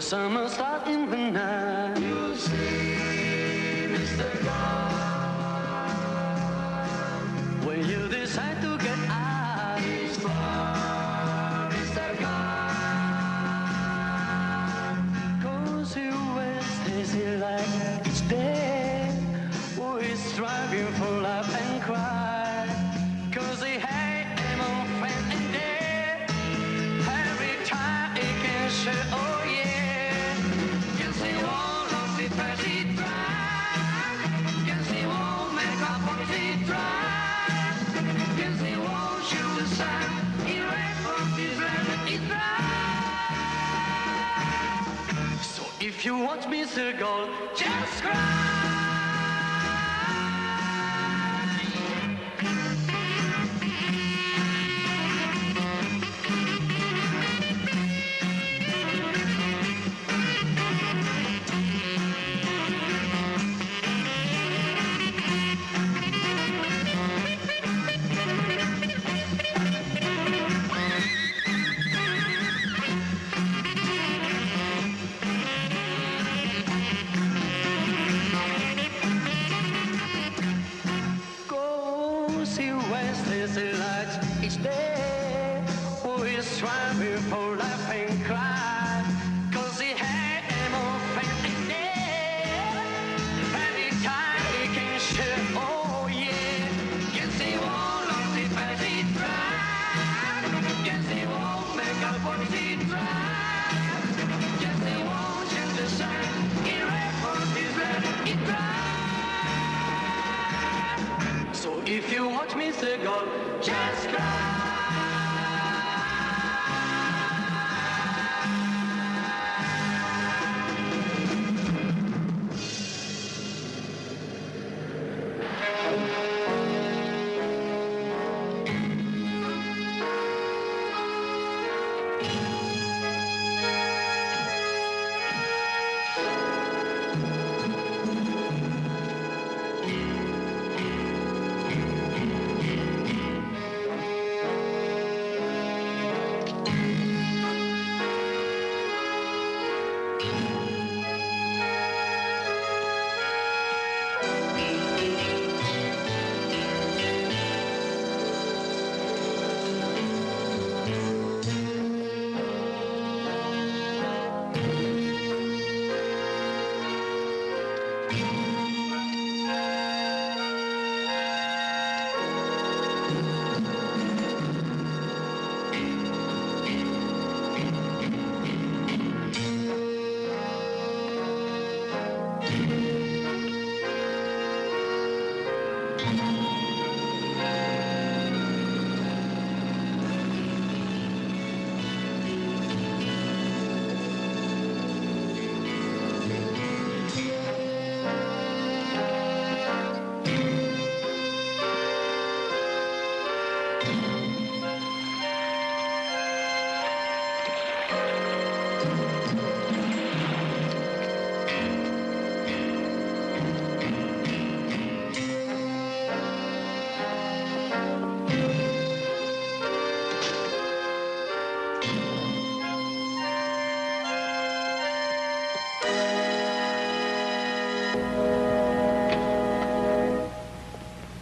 summer start in the night. You see, Mr. God, when you decide to get out, it's for Mr. God. Cause he wears his light each day, who is striving for life and cry. Cause he hate him on friend and day, every time he can share. Oh yeah, can see all of the first he try, can see all make up for he try, can see all shoot the sun, he ran from his red, he try. So if you watch Mr. Gold, just cry. If you watch Mr. Gold, just cry.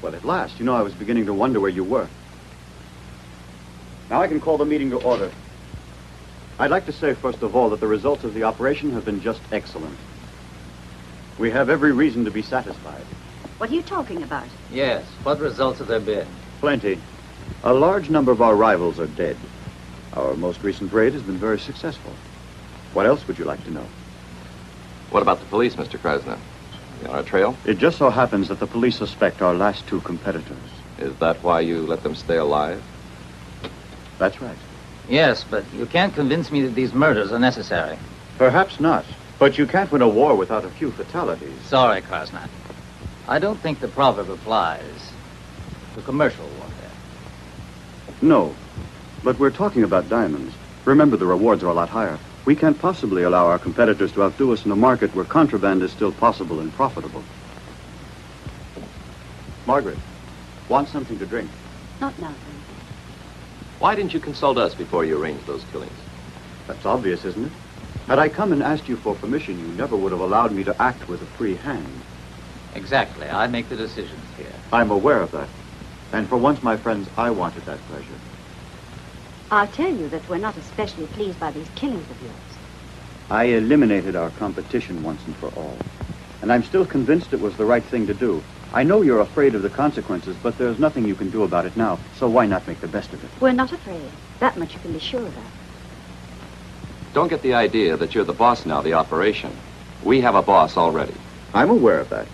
Well, at last. You know, I was beginning to wonder where you were. Now I can call the meeting to order. I'd like to say, first of all, that the results of the operation have been just excellent. We have every reason to be satisfied. What are you talking about? Yes. What results have there been? Plenty. A large number of our rivals are dead. Our most recent raid has been very successful. What else would you like to know? What about the police, Mr. Krasner? You on our trail? It just so happens that the police suspect our last two competitors. Is that why you let them stay alive? That's right. Yes, but you can't convince me that these murders are necessary. Perhaps not. But you can't win a war without a few fatalities. Sorry, Krasner. I don't think the proverb applies to commercial warfare. No. But we're talking about diamonds. Remember, the rewards are a lot higher. We can't possibly allow our competitors to outdo us in a market where contraband is still possible and profitable. Margaret, want something to drink? Not now, then. Why didn't you consult us before you arranged those killings? That's obvious, isn't it? Had I come and asked you for permission, you never would have allowed me to act with a free hand. Exactly. I make the decisions here. I'm aware of that. And for once, my friends, I wanted that pleasure. I'll tell you that we're not especially pleased by these killings of yours. I eliminated our competition once and for all. And I'm still convinced it was the right thing to do. I know you're afraid of the consequences, but there's nothing you can do about it now, so why not make the best of it? We're not afraid. That much you can be sure of. Don't get the idea that you're the boss now of the operation. We have a boss already. I'm aware of that.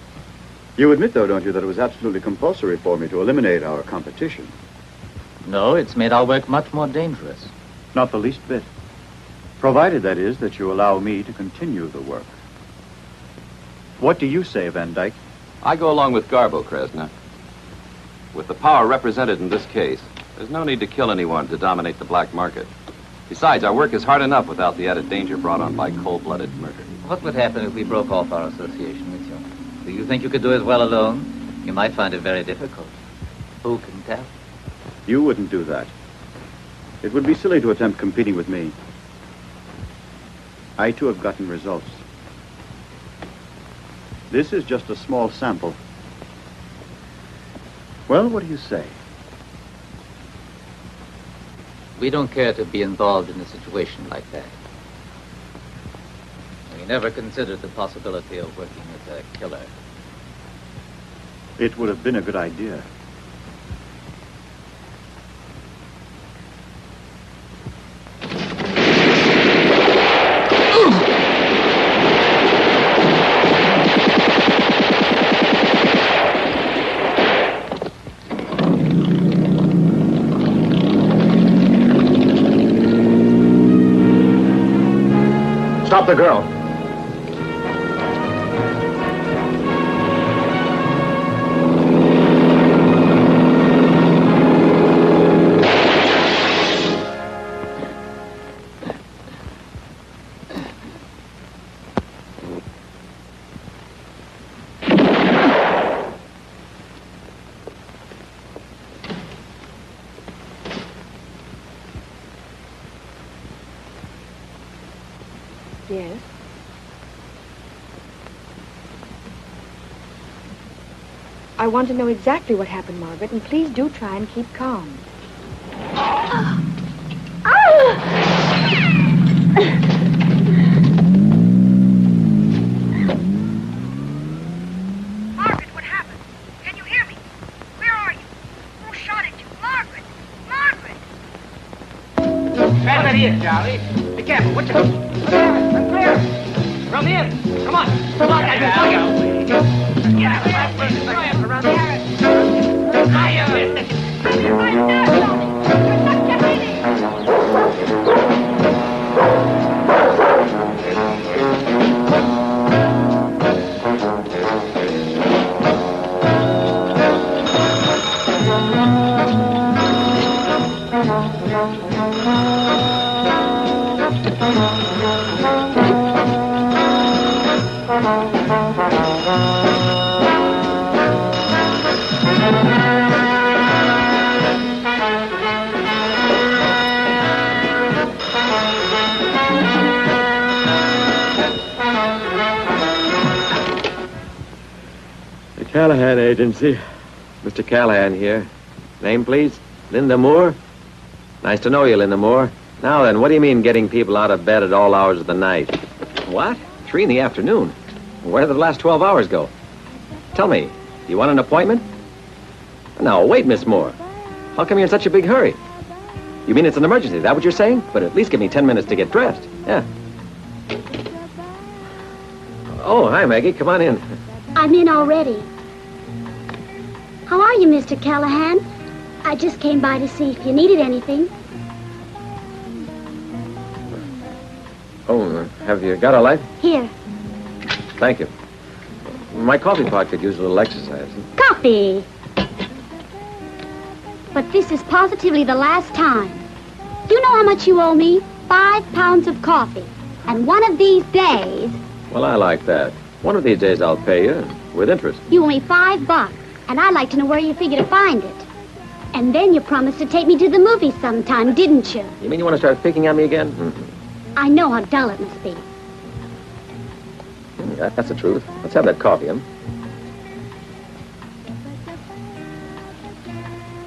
You admit, though, don't you, that it was absolutely compulsory for me to eliminate our competition? No, it's made our work much more dangerous. Not the least bit. Provided, that is, that you allow me to continue the work. What do you say, Van Dyke? I go along with Garbo, Kresna. With the power represented in this case, there's no need to kill anyone to dominate the black market. Besides, our work is hard enough without the added danger brought on by cold-blooded murder. What would happen if we broke off our association with you? Do you think you could do it well alone? You might find it very difficult. Who can tell? You wouldn't do that. It would be silly to attempt competing with me. I, too, have gotten results. This is just a small sample. Well, what do you say? We don't care to be involved in a situation like that. We never considered the possibility of working with a killer. It would have been a good idea. Stop the girl. Yes? I want to know exactly what happened, Margaret, and please do try and keep calm. Margaret, what happened? Can you hear me? Where are you? Who shot at you? Margaret! Margaret! Try that here, Charlie. Be careful. What you... Unclear. From the end. Come on. Come on, guys. Get out of my around there. Callahan Agency. Mr. Callahan here. Name, please? Linda Moore? Nice to know you, Linda Moore. Now then, what do you mean getting people out of bed at all hours of the night? What? 3 in the afternoon? Where did the last 12 hours go? Tell me, do you want an appointment? Now, wait, Miss Moore. How come you're in such a big hurry? You mean it's an emergency, is that what you're saying? But at least give me 10 minutes to get dressed. Yeah. Oh, hi, Maggie. Come on in. I'm in already. How are you, Mr. Callahan? I just came by to see if you needed anything. Oh, have you got a light? Here. Thank you. My coffee pot could use a little exercise. Coffee! But this is positively the last time. Do you know how much you owe me? 5 pounds of coffee. And one of these days... Well, I like that. One of these days I'll pay you, with interest. You owe me $5, and I'd like to know where you figure to find it. And then you promised to take me to the movies sometime, didn't you? You mean you want to start picking on me again? Mm-hmm. I know how dull it must be. Yeah, that's the truth. Let's have that coffee, huh?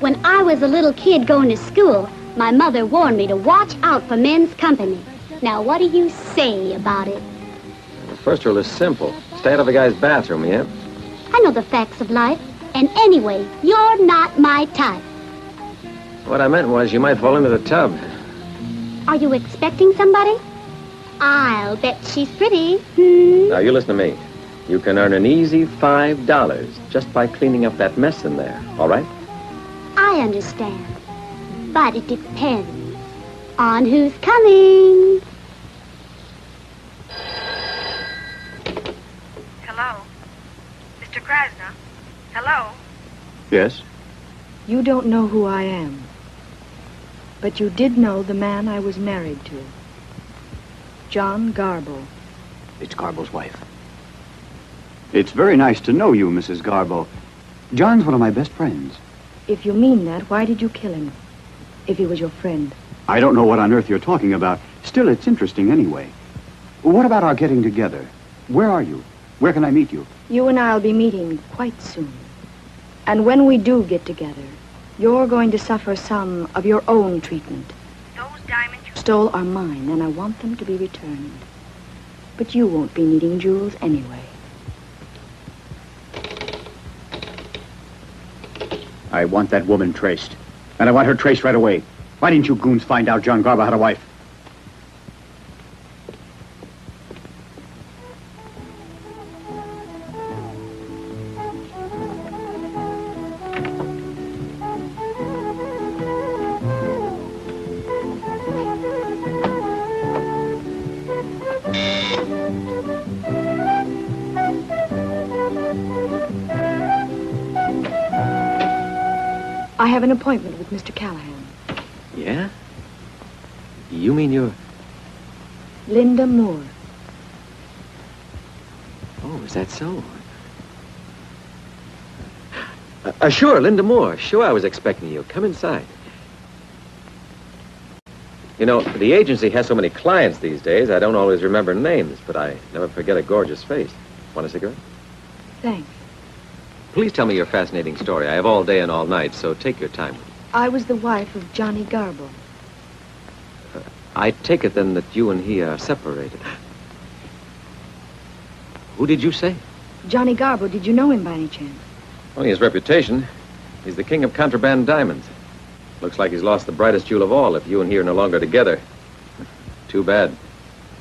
When I was a little kid going to school, my mother warned me to watch out for men's company. Now, what do you say about it? The first rule is simple. Stay out of a guy's bathroom, yeah? I know the facts of life. And anyway, you're not my type. What I meant was you might fall into the tub. Are you expecting somebody? I'll bet she's pretty. Now, you listen to me. You can earn an easy $5 just by cleaning up that mess in there, all right? I understand. But it depends on who's coming. Hello? Mr. Krasner? Hello? Yes? You don't know who I am. But you did know the man I was married to. John Garbo. It's Garbo's wife. It's very nice to know you, Mrs. Garbo. John's one of my best friends. If you mean that, why did you kill him? If he was your friend. I don't know what on earth you're talking about. Still, it's interesting anyway. What about our getting together? Where are you? Where can I meet you? You and I'll be meeting quite soon. And when we do get together, you're going to suffer some of your own treatment. Those diamonds you Stole are mine, and I want them to be returned. But you won't be needing jewels anyway. I want that woman traced. And I want her traced right away. Why didn't you goons find out John Garbo had a wife? I have an appointment with Mr. Callahan. Yeah? You mean you're... Linda Moore. Oh, is that so? Sure, Linda Moore. Sure, I was expecting you. Come inside. You know, the agency has so many clients these days, I don't always remember names, but I never forget a gorgeous face. Want a cigarette? Thanks. Please tell me your fascinating story. I have all day and all night, so take your time. I was the wife of Johnny Garbo. I take it then that you and he are separated. Who did you say? Johnny Garbo, did you know him by any chance? Only his reputation. He's the king of contraband diamonds. Looks like he's lost the brightest jewel of all if you and he are no longer together. Too bad.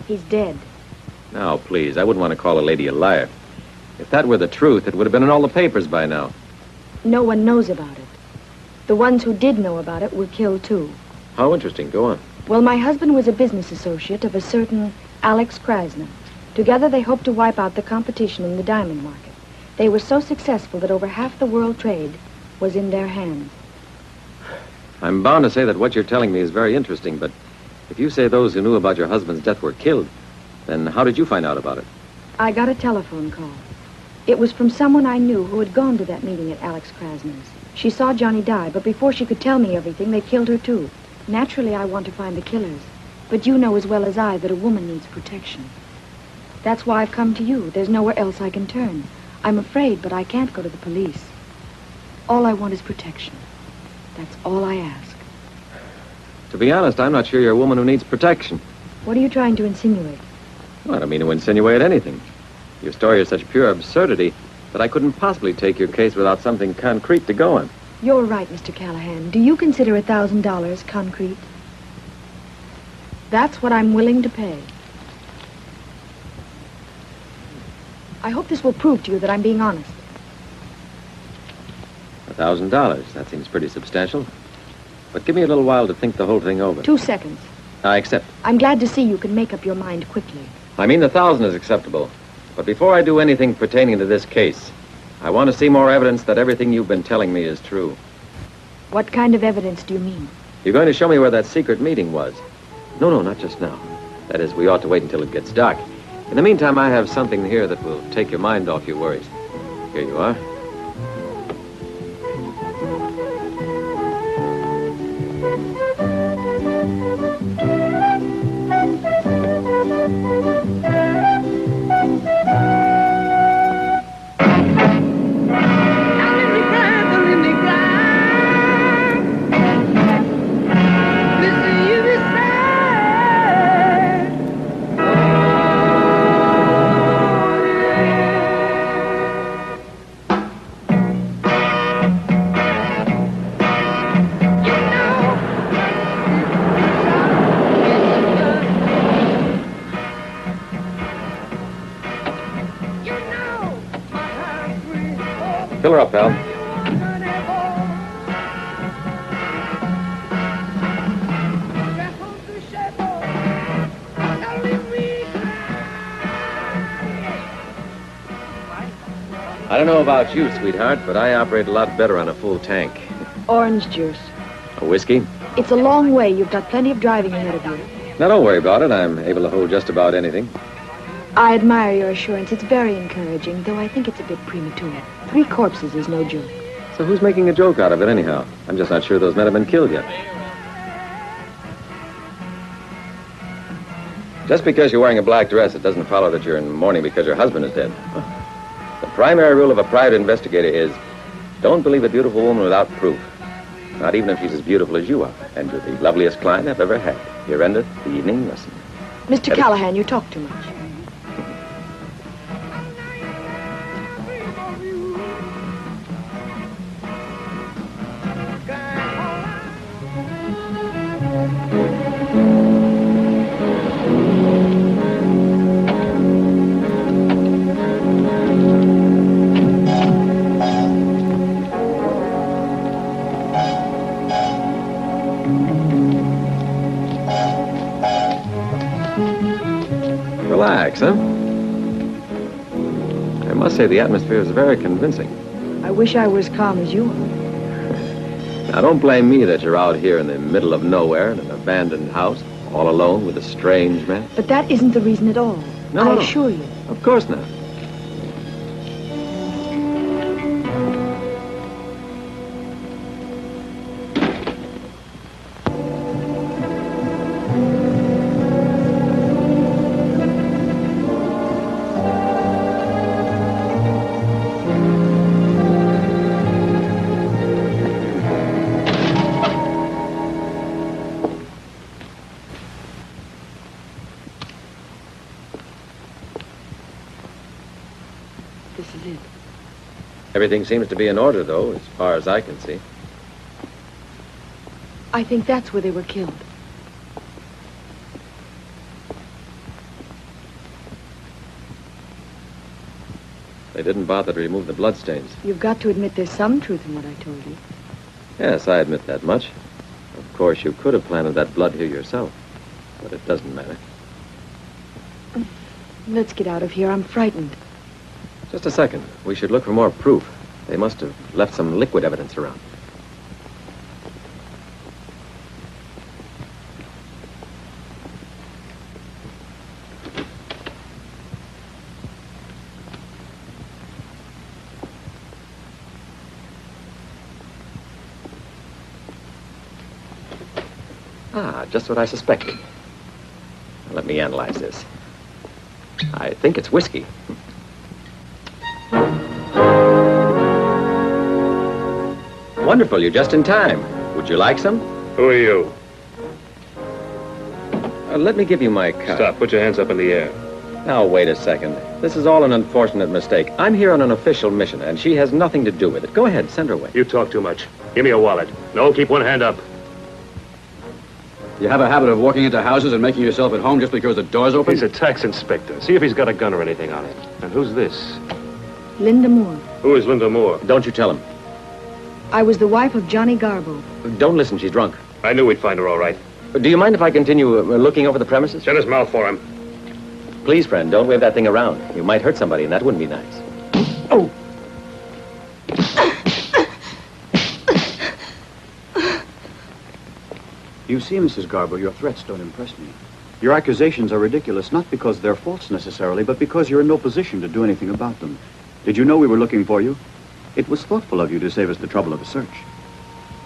He's dead. Now, please, I wouldn't want to call a lady a liar. If that were the truth, it would have been in all the papers by now. No one knows about it. The ones who did know about it were killed, too. How interesting. Go on. Well, my husband was a business associate of a certain Alex Krasner. Together, they hoped to wipe out the competition in the diamond market. They were so successful that over half the world trade was in their hands. I'm bound to say that what you're telling me is very interesting, but if you say those who knew about your husband's death were killed, then how did you find out about it? I got a telephone call. It was from someone I knew who had gone to that meeting at Alex Krasner's. She saw Johnny die, but before she could tell me everything, they killed her, too. Naturally, I want to find the killers. But you know as well as I that a woman needs protection. That's why I've come to you. There's nowhere else I can turn. I'm afraid, but I can't go to the police. All I want is protection. That's all I ask. To be honest, I'm not sure you're a woman who needs protection. What are you trying to insinuate? Well, I don't mean to insinuate anything. Your story is such pure absurdity that I couldn't possibly take your case without something concrete to go on. You're right, Mr. Callahan. Do you consider $1,000 concrete? That's what I'm willing to pay. I hope this will prove to you that I'm being honest. $1,000. That seems pretty substantial. But give me a little while to think the whole thing over. 2 seconds. I accept. I'm glad to see you can make up your mind quickly. I mean, 1,000 is acceptable. But before I do anything pertaining to this case, I want to see more evidence that everything you've been telling me is true. What kind of evidence do you mean? You're going to show me where that secret meeting was. No, not just now. That is, we ought to wait until it gets dark. In the meantime, I have something here that will take your mind off your worries. Here you are. Fill her up, pal. I don't know about you, sweetheart, but I operate a lot better on a full tank. Orange juice. A whiskey? It's a long way. You've got plenty of driving ahead of you. Now, don't worry about it. I'm able to hold just about anything. I admire your assurance. It's very encouraging, though I think it's a bit premature. 3 corpses is no joke. So who's making a joke out of it anyhow? I'm just not sure those men have been killed yet. Just because you're wearing a black dress, it doesn't follow that you're in mourning because your husband is dead. The primary rule of a private investigator is don't believe a beautiful woman without proof. Not even if she's as beautiful as you are. And you're the loveliest client I've ever had. Here endeth the evening lesson. Mr. Callahan, you talk too much. Relax, huh? I must say the atmosphere is very convincing. I wish I were as calm as you are. Now, don't blame me that you're out here in the middle of nowhere in an abandoned house, all alone with a strange man. But that isn't the reason at all. No. I assure you. Of course not. This is it. Everything seems to be in order, though, as far as I can see. I think that's where they were killed. They didn't bother to remove the bloodstains. You've got to admit there's some truth in what I told you. Yes, I admit that much. Of course, you could have planted that blood here yourself, but it doesn't matter. Let's get out of here. I'm frightened. Just a second. We should look for more proof. They must have left some liquid evidence around. Ah, just what I suspected. Now, let me analyze this. I think it's whiskey. Wonderful, you're just in time. Would you like some? Who are you? Let me give you my card. Stop, put your hands up in the air. Now, wait a second. This is all an unfortunate mistake. I'm here on an official mission, and she has nothing to do with it. Go ahead, send her away. You talk too much. Give me your wallet. No, keep one hand up. You have a habit of walking into houses and making yourself at home just because the door's open? He's a tax inspector. See if he's got a gun or anything on him. And who's this? Linda Moore. Who is Linda Moore? Don't you tell him. I was the wife of Johnny Garbo. Don't listen, she's drunk. I knew we'd find her all right. Do you mind if I continue looking over the premises? Shut his mouth for him. Please, friend, don't wave that thing around. You might hurt somebody, and that wouldn't be nice. Oh! You see, Mrs. Garbo, your threats don't impress me. Your accusations are ridiculous, not because they're false necessarily, but because you're in no position to do anything about them. Did you know we were looking for you? It was thoughtful of you to save us the trouble of a search.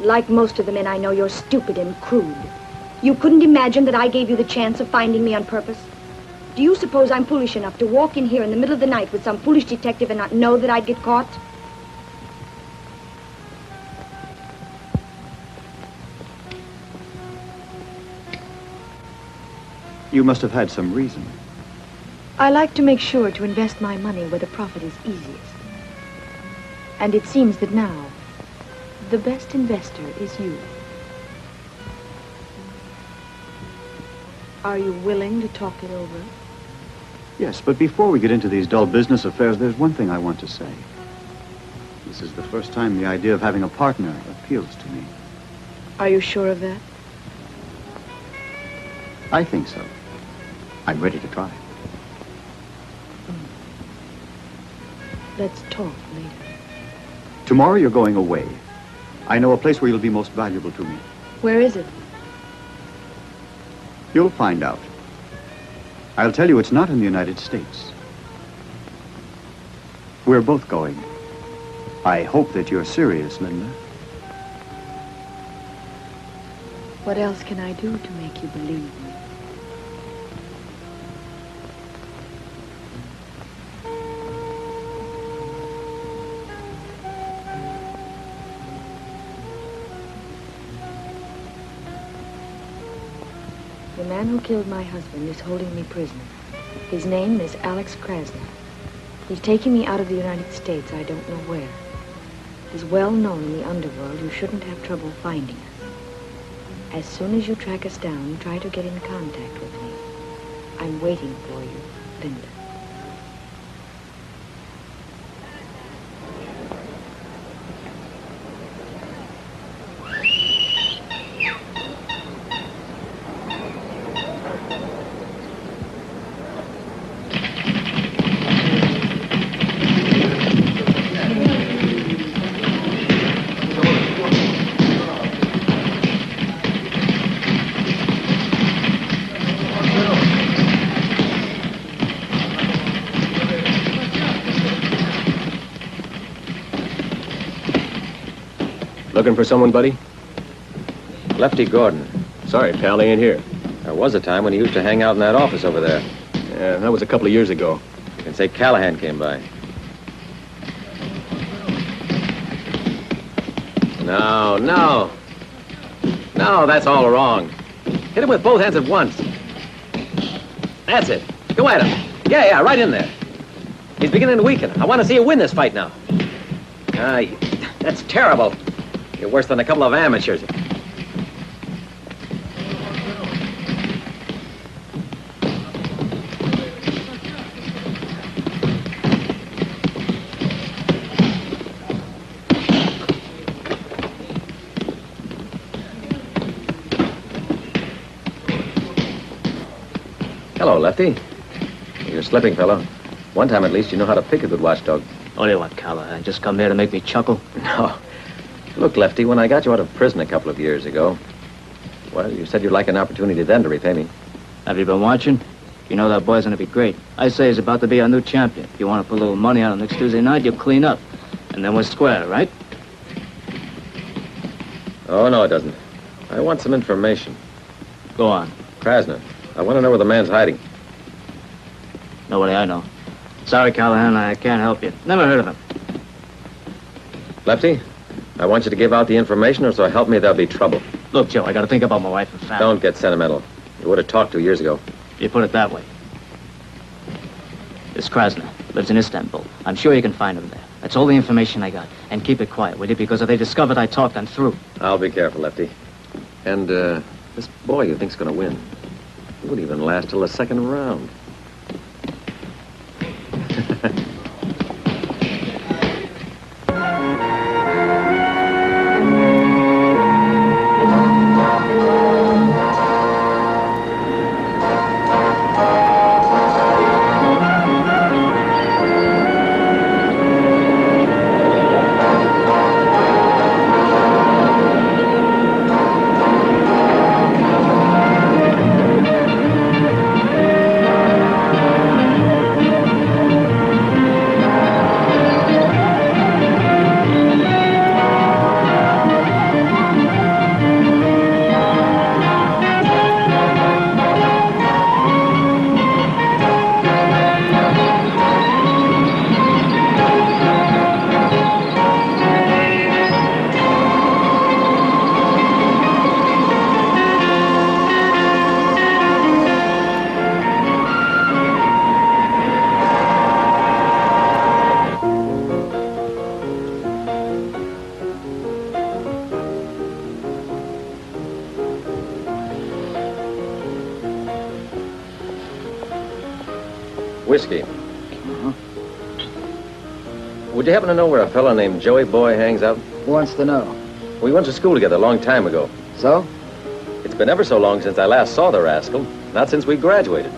Like most of the men I know, you're stupid and crude. You couldn't imagine that I gave you the chance of finding me on purpose? Do you suppose I'm foolish enough to walk in here in the middle of the night with some foolish detective and not know that I'd get caught? You must have had some reason. I like to make sure to invest my money where the profit is easiest. And it seems that now, the best investor is you. Are you willing to talk it over? Yes, but before we get into these dull business affairs, there's one thing I want to say. This is the first time the idea of having a partner appeals to me. Are you sure of that? I think so. I'm ready to try. Let's talk later. Tomorrow you're going away. I know a place where you'll be most valuable to me. Where is it? You'll find out. I'll tell you it's not in the United States. We're both going. I hope that you're serious, Linda. What else can I do to make you believe me? The man who killed my husband is holding me prisoner. His name is Alex Krasner. He's taking me out of the United States, I don't know where. He's well known in the underworld. You shouldn't have trouble finding us. As soon as you track us down, try to get in contact with me. I'm waiting for you, Linda. Looking for someone, buddy? Lefty Gordon. Sorry, pal, he ain't here. There was a time when he used to hang out in that office over there. Yeah, that was a couple of years ago. You can say Callahan came by. No, no. No, that's all wrong. Hit him with both hands at once. That's it. Go at him. Yeah, right in there. He's beginning to weaken. I want to see you win this fight now. That's terrible. You're worse than a couple of amateurs. Hello, Lefty. You're slipping, fellow. One time at least you know how to pick a good watchdog. Only what, Callahan? Just come here to make me chuckle? No. Look, Lefty, when I got you out of prison a couple of years ago, well, you said you'd like an opportunity then to repay me. Have you been watching? You know that boy's gonna be great. I say he's about to be our new champion. If you want to put a little money on him next Tuesday night, you clean up. And then we're square, right? Oh, no, it doesn't. I want some information. Go on. Krasner. I want to know where the man's hiding. Nobody I know. Sorry, Callahan, I can't help you. Never heard of him. Lefty, I want you to give out the information, or so help me, there'll be trouble. Look, Joe, I gotta think about my wife and family. Don't get sentimental. You would have talked 2 years ago. You put it that way. This Krasner lives in Istanbul. I'm sure you can find him there. That's all the information I got. And keep it quiet, will you? Because if they discovered I talked, I'm through. I'll be careful, Lefty. And, this boy you think's gonna win. He wouldn't even last till the second round. Whiskey. Would you happen to know where a fellow named Joey Boy hangs out? Who wants to know? We went to school together a long time ago. So? It's been ever so long since I last saw the rascal. Not since we graduated.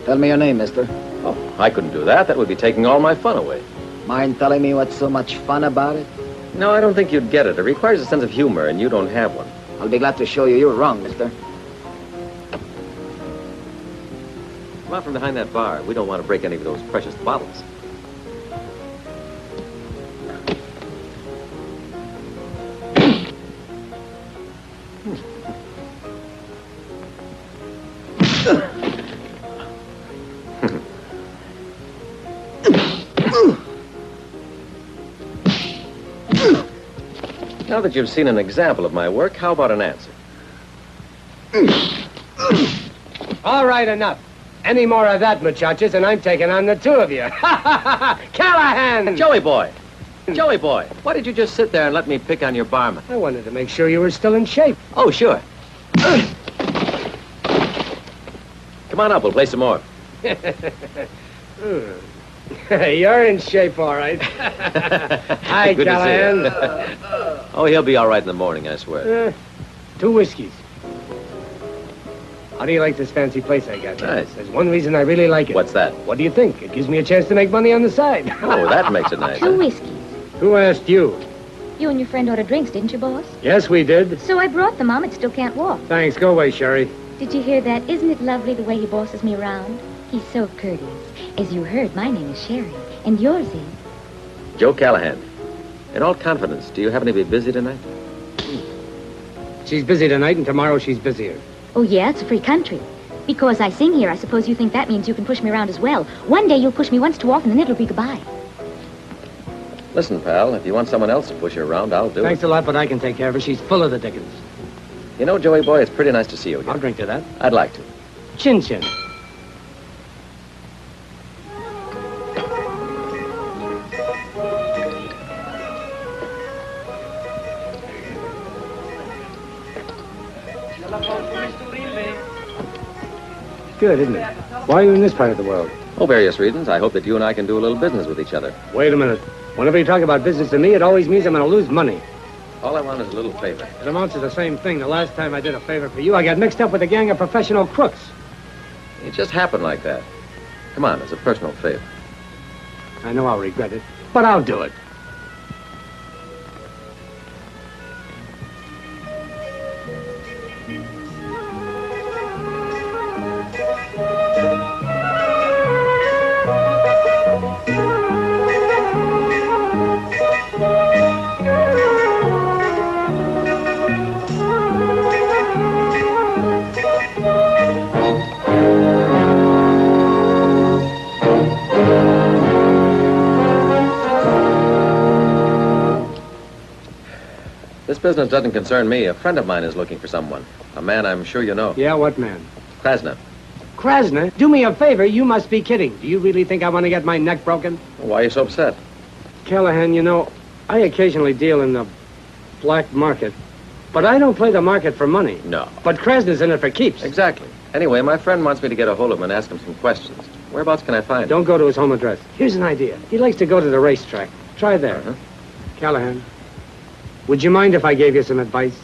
Tell me your name, mister. Oh, I couldn't do that. That would be taking all my fun away. Mind telling me what's so much fun about it? No, I don't think you'd get it. It requires a sense of humor, and you don't have one. I'll be glad to show you you're wrong, mister. Come out from behind that bar. We don't want to break any of those precious bottles. Now that you've seen an example of my work, how about an answer? All right, enough. Any more of that, muchachos, and I'm taking on the two of you. Callahan! Joey Boy! Joey Boy, why did you just sit there and let me pick on your barman? I wanted to make sure you were still in shape. Oh, sure. Come on up, we'll play some more. You're in shape, all right. Hi, Good Callahan. to see you. Oh, he'll be all right in the morning, I swear. 2 whiskeys. How do you like this fancy place I got? Nice. There's one reason I really like it. What's that? What do you think? It gives me a chance to make money on the side. Oh, that makes it nice. 2 whiskeys. Who asked you? You and your friend ordered drinks, didn't you, boss? Yes, we did. So I brought them. Ahmed still can't walk. Thanks. Go away, Sherry. Did you hear that? Isn't it lovely the way he bosses me around? He's so courteous. As you heard, my name is Sherry. And yours is? Joe Callahan. In all confidence, do you happen to be busy tonight? She's busy tonight, and tomorrow she's busier. Oh, yeah? It's a free country. Because I sing here, I suppose you think that means you can push me around as well. One day you'll push me once too often, and it'll be goodbye. Listen, pal, if you want someone else to push her around, I'll do Thanks it. a lot, but I can take care of her. She's full of the dickens. You know, Joey Boy, it's pretty nice to see you again. I'll drink to that. I'd like to. Chin chin. Good, isn't it? Why are you in this part of the world? Oh, various reasons. I hope that you and I can do a little business with each other. Wait a minute. Whenever you talk about business to me, it always means I'm going to lose money. All I want is a little favor. It amounts to the same thing. The last time I did a favor for you, I got mixed up with a gang of professional crooks. It just happened like that. Come on, it's a personal favor. I know I'll regret it, but I'll do it. This business doesn't concern me. A friend of mine is looking for someone. A man I'm sure you know. Yeah, what man? Krasna. Krasna? Do me a favor. You must be kidding. Do you really think I want to get my neck broken? Why are you so upset? Callahan, you know, I occasionally deal in the black market, but I don't play the market for money. No. But Krasna's in it for keeps. Exactly. Anyway, my friend wants me to get a hold of him and ask him some questions. Whereabouts can I find him? Don't go to his home address. Here's an idea. He likes to go to the racetrack. Try there. Callahan, would you mind if I gave you some advice?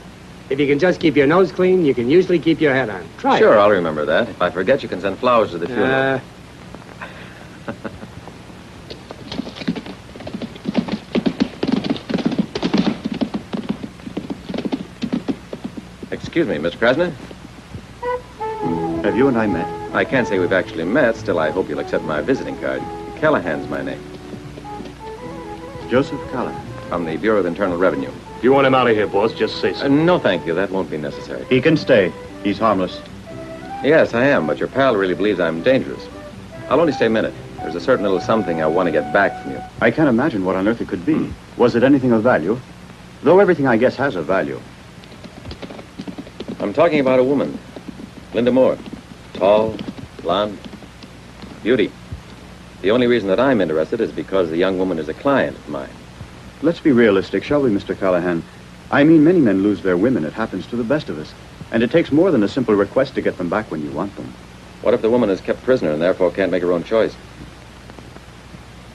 If you can just keep your nose clean, you can usually keep your head on. Try Sure, it. I'll remember that. If I forget, you can send flowers to the funeral. Excuse me, Miss Krasna? Have you and I met? I can't say we've actually met. Still, I hope you'll accept my visiting card. Callahan's my name. Joseph Callahan. From the Bureau of Internal Revenue. If you want him out of here, boss, just say so. No, thank you. That won't be necessary. He can stay. He's harmless. Yes, I am, but your pal really believes I'm dangerous. I'll only stay a minute. There's a certain little something I want to get back from you. I can't imagine what on earth it could be. Was it anything of value? Though everything, I guess, has a value. I'm talking about a woman. Linda Moore. Tall, blonde, beauty. The only reason that I'm interested is because the young woman is a client of mine. Let's be realistic, shall we, Mr. Callahan? I mean, many men lose their women. It happens to the best of us. And it takes more than a simple request to get them back when you want them. What if the woman is kept prisoner and therefore can't make her own choice?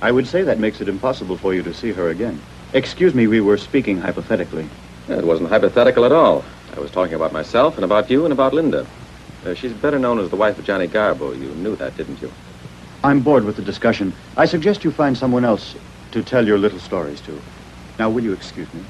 I would say that makes it impossible for you to see her again. Excuse me, we were speaking hypothetically. It wasn't hypothetical at all. I was talking about myself and about you and about Linda. She's better known as the wife of Johnny Garbo. You knew that, didn't you? I'm bored with the discussion. I suggest you find someone else to tell your little stories to. Now, will you excuse me?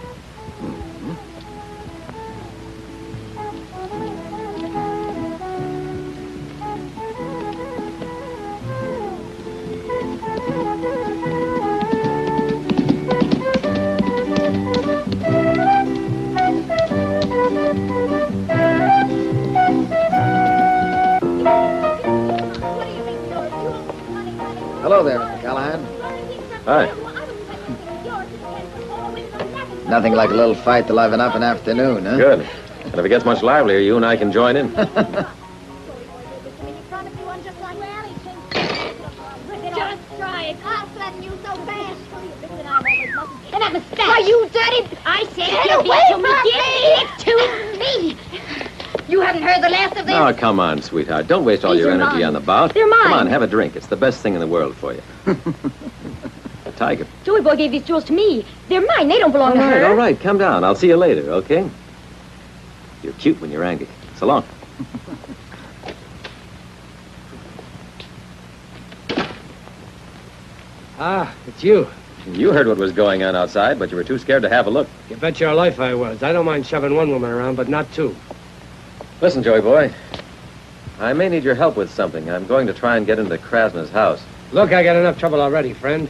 Hello there, Mr. Callahan. Hi. Nothing like a little fight to liven up an afternoon, huh? Good. And if it gets much livelier, you and I can join in. Just try it. I'll flatten you so fast. And I'm a stash. Are you dirty? I said give it to me. You haven't heard the last of this? Oh, come on, sweetheart. Don't waste all These your are energy mine. on the bout. They're mine. Come on, have a drink. It's the best thing in the world for you. A tiger. Joey boy gave these jewels to me. They're mine. They don't belong to her. All right, calm down. I'll see you later, okay? You're cute when you're angry. So long. Ah, it's you. You heard what was going on outside, but you were too scared to have a look. You bet your life I was. I don't mind shoving one woman around, but not two. Listen, Joey boy. I may need your help with something. I'm going to try and get into Krasna's house. Look, I got enough trouble already, friend.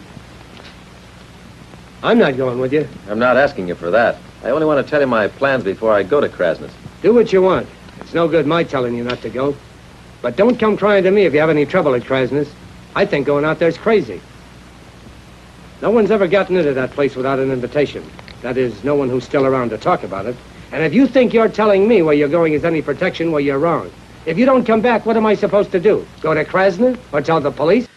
I'm not going with you. I'm not asking you for that. I only want to tell you my plans before I go to Krasna's. Do what you want. It's no good my telling you not to go. But don't come crying to me if you have any trouble at Krasna's. I think going out there's crazy. No one's ever gotten into that place without an invitation. That is, no one who's still around to talk about it. And if you think you're telling me where you're going is any protection, well, you're wrong. If you don't come back, what am I supposed to do? Go to Krasna or tell the police?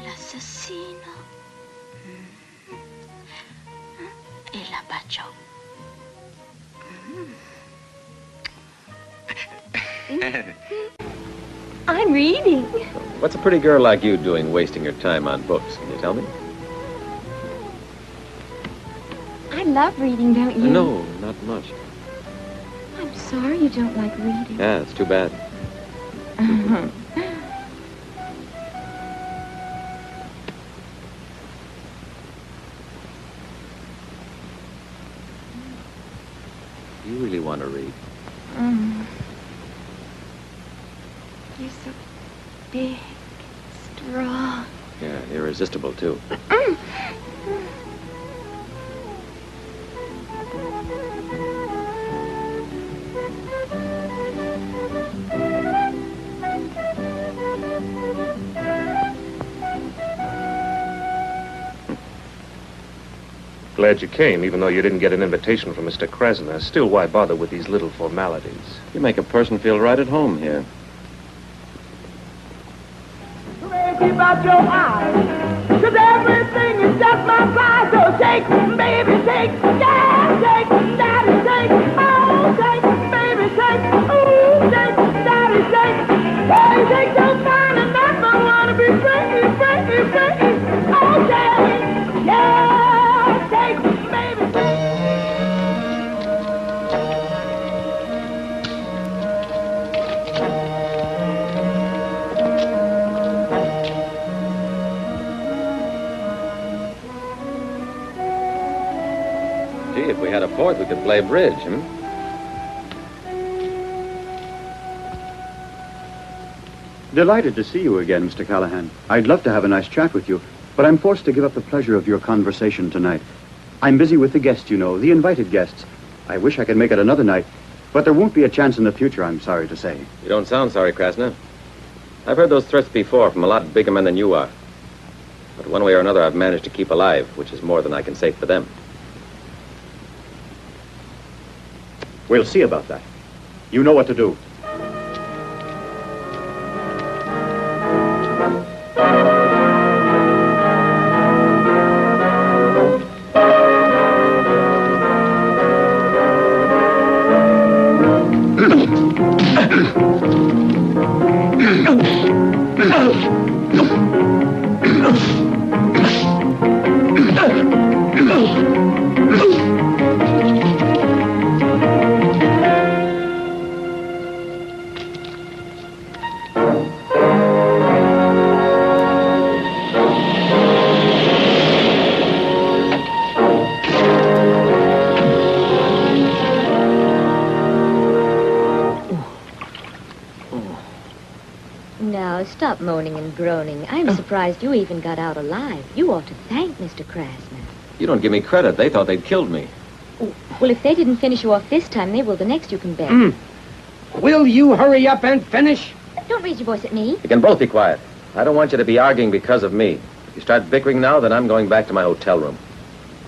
L'assassino. E la baciò. I'm reading. What's a pretty girl like you doing wasting her time on books? Can you tell me? I love reading, don't you? No, not much. I'm sorry you don't like reading. Yeah, it's too bad. You really want to read? You're so big, strong. Yeah, irresistible, too. Glad you came, even though you didn't get an invitation from Mr. Krasner. Still, why bother with these little formalities? You make a person feel right at home here. Crazy about your eyes, 'cause everything is just my size. So shake, baby, shake, yeah, shake, daddy, shake, oh, shake, baby, shake, ooh, shake, daddy, shake. Hey, shake so fine and I don't wanna be free, free, free. Oh, shake, yeah, shake, baby, shake. Gee, if we had a fourth, we could play bridge, Delighted to see you again, Mr. Callahan. I'd love to have a nice chat with you, but I'm forced to give up the pleasure of your conversation tonight. I'm busy with the guests, you know, the invited guests. I wish I could make it another night, but there won't be a chance in the future, I'm sorry to say. You don't sound sorry, Krasner. I've heard those threats before from a lot bigger men than you are. But one way or another, I've managed to keep alive, which is more than I can say for them. We'll see about that. You know what to do. Now, stop moaning and groaning. I'm surprised you even got out alive. You ought to thank Mr. Krasner. You don't give me credit. They thought they'd killed me. Well, if they didn't finish you off this time, they will the next, you can bet. Will you hurry up and finish? Don't raise your voice at me. You can both be quiet. I don't want you to be arguing because of me. If you start bickering now, then I'm going back to my hotel room.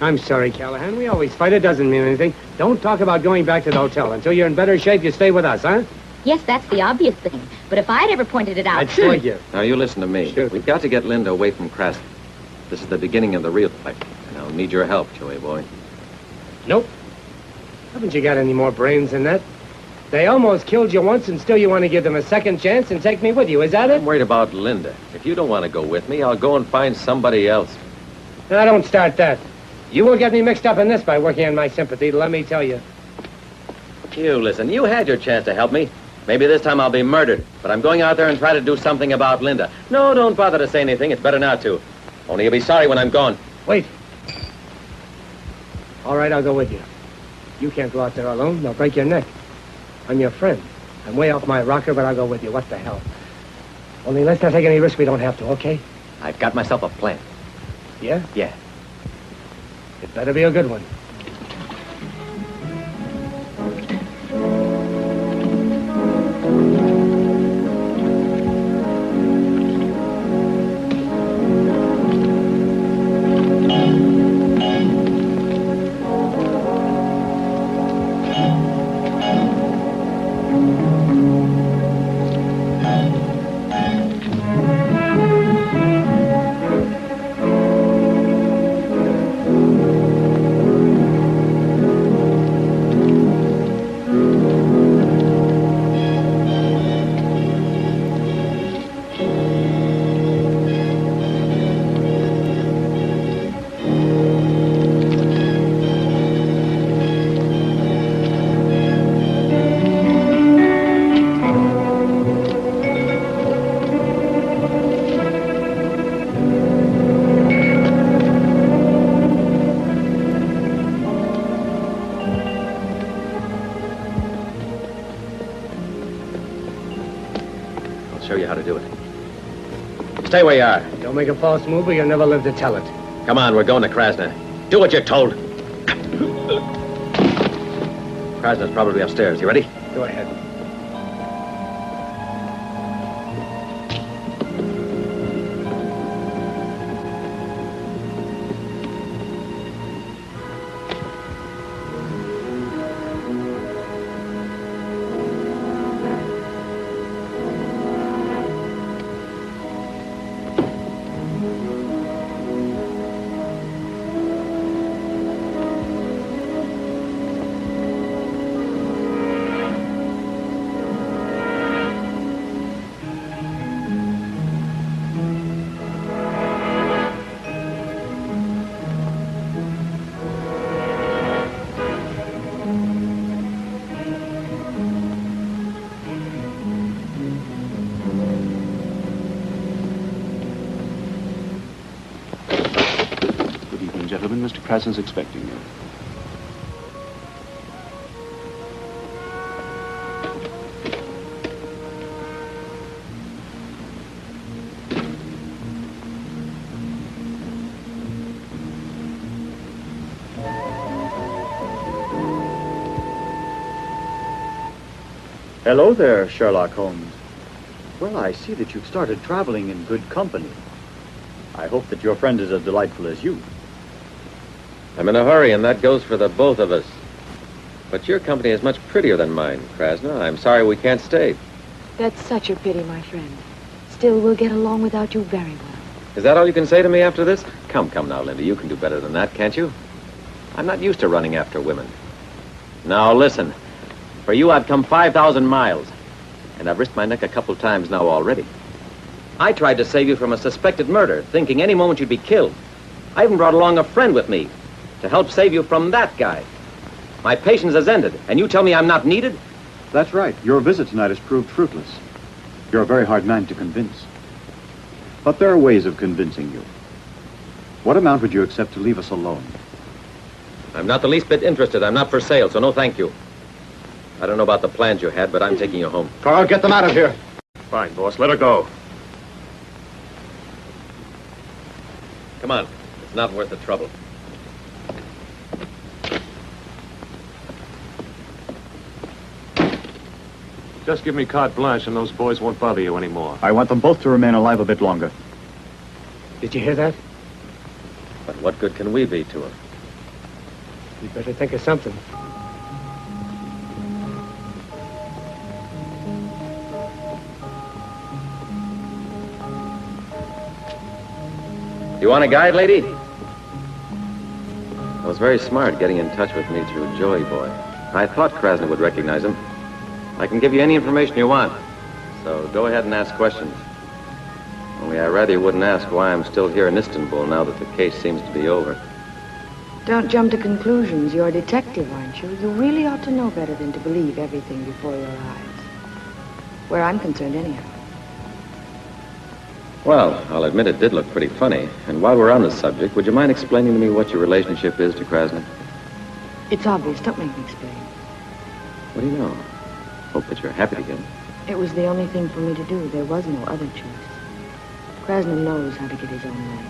I'm sorry, Callahan. We always fight. It doesn't mean anything. Don't talk about going back to the hotel. Until you're in better shape, you stay with us, huh? Yes, that's the obvious thing. But if I'd ever pointed it out... I'd swing you. Now, you listen to me. Sure. We've got to get Linda away from Krasner. This is the beginning of the real fight. And I'll need your help, Joey boy. Nope. Haven't you got any more brains than that? They almost killed you once, and still you want to give them a second chance and take me with you. Is that it? I'm worried about Linda. If you don't want to go with me, I'll go and find somebody else. Now, don't start that. You will get me mixed up in this by working on my sympathy, let me tell you. You listen, you had your chance to help me. Maybe this time I'll be murdered, but I'm going out there and try to do something about Linda. No, don't bother to say anything. It's better not to. Only you'll be sorry when I'm gone. Wait. All right, I'll go with you. You can't go out there alone. They'll break your neck. I'm your friend. I'm way off my rocker, but I'll go with you. What the hell? Only let's not take any risk we don't have to, okay? I've got myself a plan. Yeah? Yeah. It better be a good one. Show you how to do it. Stay where you are. Don't make a false move or you'll never live to tell it. Come on, we're going to Krasner. Do what you're told. Krasner's probably upstairs. You ready? Go ahead. gentlemen. Mr. Krasner's expecting you. Hello there, Sherlock Holmes. Well, I see that you've started traveling in good company. I hope that your friend is as delightful as you. I'm in a hurry, and that goes for the both of us. But your company is much prettier than mine, Krasner. I'm sorry we can't stay. That's such a pity, my friend. Still, we'll get along without you very well. Is that all you can say to me after this? Come now, Linda. You can do better than that, can't you? I'm not used to running after women. Now, listen. For you, I've come 5,000 miles. And I've risked my neck a couple times now already. I tried to save you from a suspected murder, thinking any moment you'd be killed. I even brought along a friend with me to help save you from that guy. My patience has ended, and you tell me I'm not needed? That's right. Your visit tonight has proved fruitless. You're a very hard man to convince. But there are ways of convincing you. What amount would you accept to leave us alone? I'm not the least bit interested. I'm not for sale, so no thank you. I don't know about the plans you had, but I'm taking you home. Carl, get them out of here. Fine, boss. Let her go. Come on. It's not worth the trouble. Just give me carte blanche and those boys won't bother you anymore. I want them both to remain alive a bit longer. Did you hear that? But what good can we be to him? You'd better think of something. You want a guide, lady? That was very smart getting in touch with me through Joey Boy. I thought Krasner would recognize him. I can give you any information you want. So go ahead and ask questions. Only I rather you wouldn't ask why I'm still here in Istanbul now that the case seems to be over. Don't jump to conclusions. You're a detective, aren't you? You really ought to know better than to believe everything before your eyes. Where I'm concerned, anyhow. Well, I'll admit it did look pretty funny. And while we're on the subject, would you mind explaining to me what your relationship is to Krasner? It's obvious. Don't make me explain. What do you know? Hope that you're happy together. It was the only thing for me to do. There was no other choice. Krasner knows how to get his own way.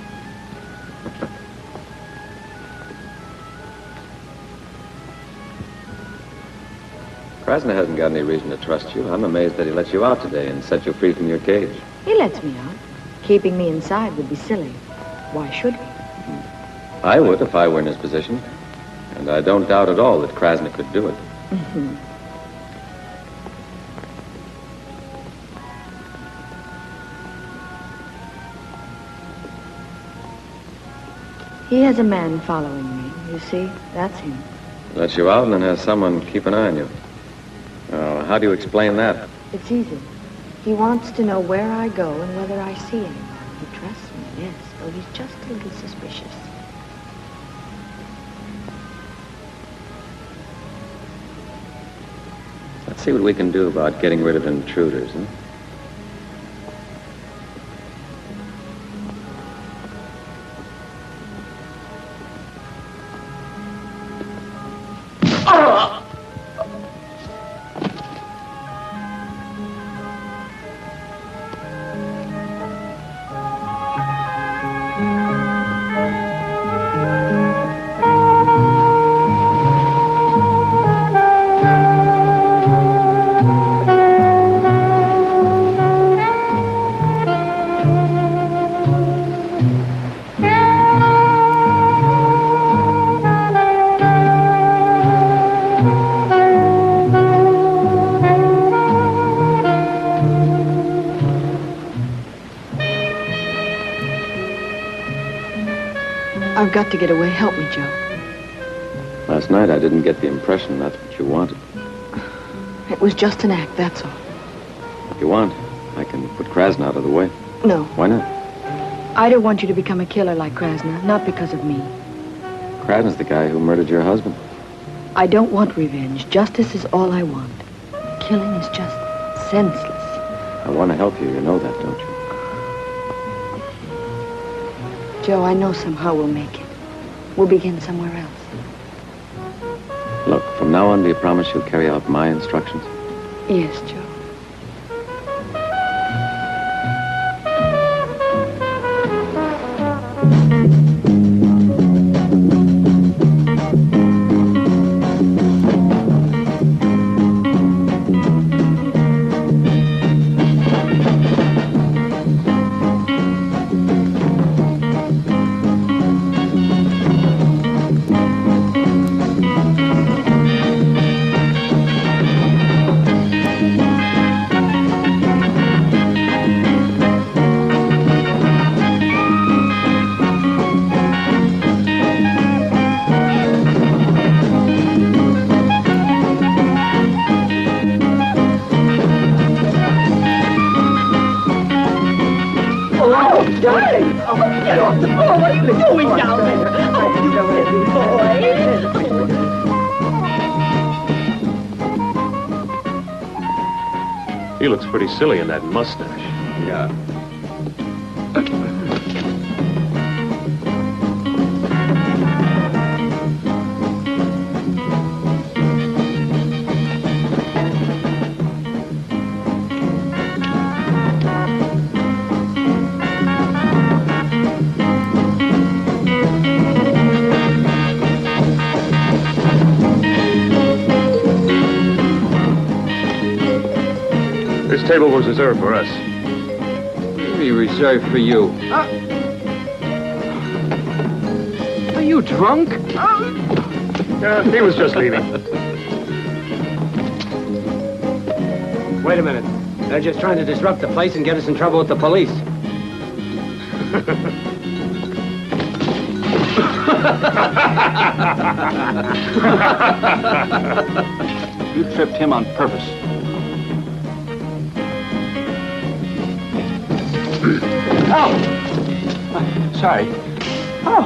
Krasner hasn't got any reason to trust you. I'm amazed that he let you out today and set you free from your cage. He lets me out. Keeping me inside would be silly. Why should he? I would if I were in his position. And I don't doubt at all that Krasner could do it. Mm-hmm. He has a man following me. You see, that's him. Lets you out and then has someone keep an eye on you. How do you explain that? It's easy. He wants to know where I go and whether I see anyone. He trusts me, yes, though he's just a little suspicious. Let's see what we can do about getting rid of intruders, huh? I've got to get away. Help me, Joe. Last night I didn't get the impression that's what you wanted. It was just an act, that's all. If you want, I can put Krasner out of the way. No. Why not? I don't want you to become a killer like Krasner, not because of me. Krasner's the guy who murdered your husband. I don't want revenge. Justice is all I want. Killing is just senseless. I want to help you. You know that, don't you? Joe, I know somehow we'll make it. We'll begin somewhere else. Look, from now on, do you promise you'll carry out my instructions? Yes, Joe. He looks pretty silly in that mustache. Yeah. This table was reserved for us. Maybe reserved for you. Are you drunk? He was just leaving. Wait a minute. They're just trying to disrupt the place and get us in trouble with the police. You tripped him on purpose. Oh! Sorry. Oh!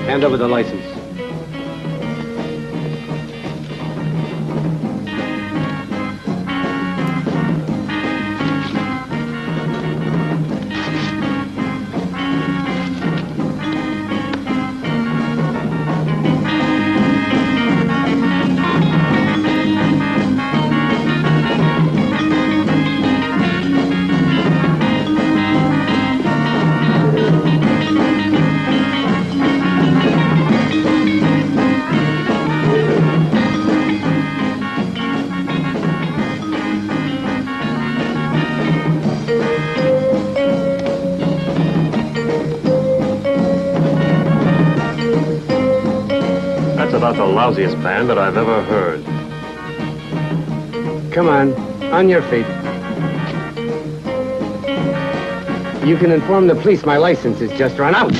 Hand over the license. The lousiest band that I've ever heard. Come on your feet. You can inform the police my license is just run out.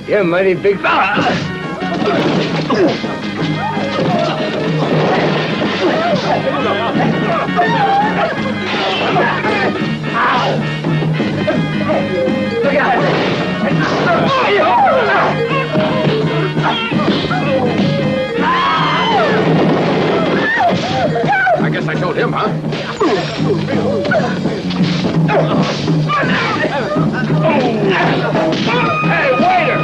You're a mighty big fella. I guess I told him, huh? Hey, waiter!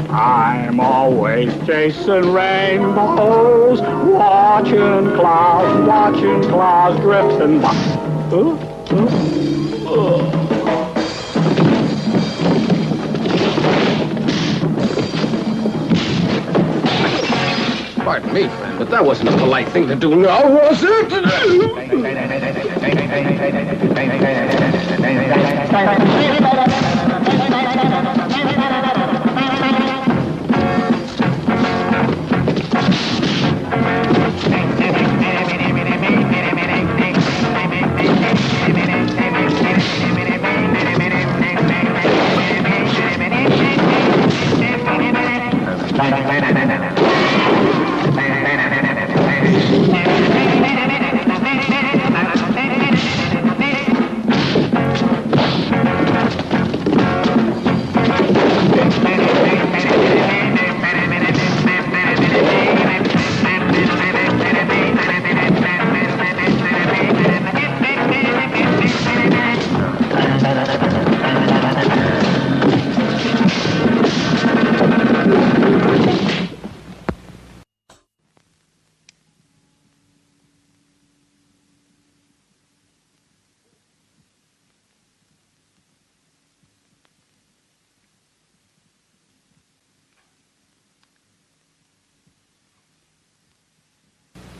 I'm always chasing rainbows, watching clouds, kitchen claws drifting by. Pardon me, friend, but that wasn't a polite thing to do now, was it?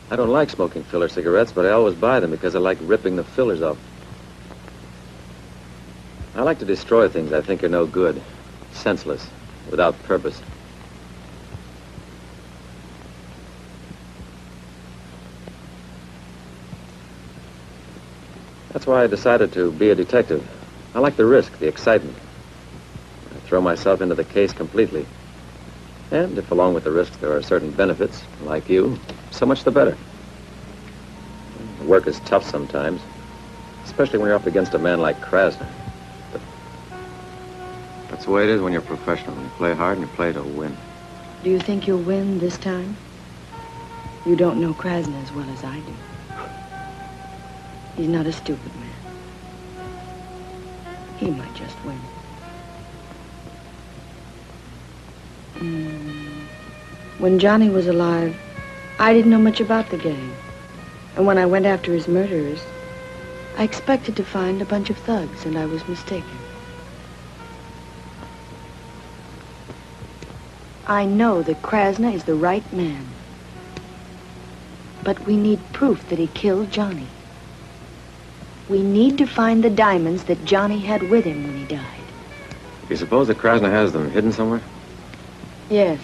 I don't like smoking filler cigarettes, but I always buy them because I like ripping the fillers off. I like to destroy things I think are no good, senseless, without purpose. That's why I decided to be a detective. I like the risk, the excitement. I throw myself into the case completely. And if along with the risks there are certain benefits, like you, so much the better. The work is tough sometimes, especially when you're up against a man like Krasner. But that's the way it is when you're professional. You play hard and you play to win. Do you think you'll win this time? You don't know Krasner as well as I do. He's not a stupid man. He might just win. When Johnny was alive, I didn't know much about the gang. And when I went after his murderers, I expected to find a bunch of thugs, and I was mistaken. I know that Krasner is the right man. But we need proof that he killed Johnny. We need to find the diamonds that Johnny had with him when he died. You suppose that Krasner has them hidden somewhere? Yes.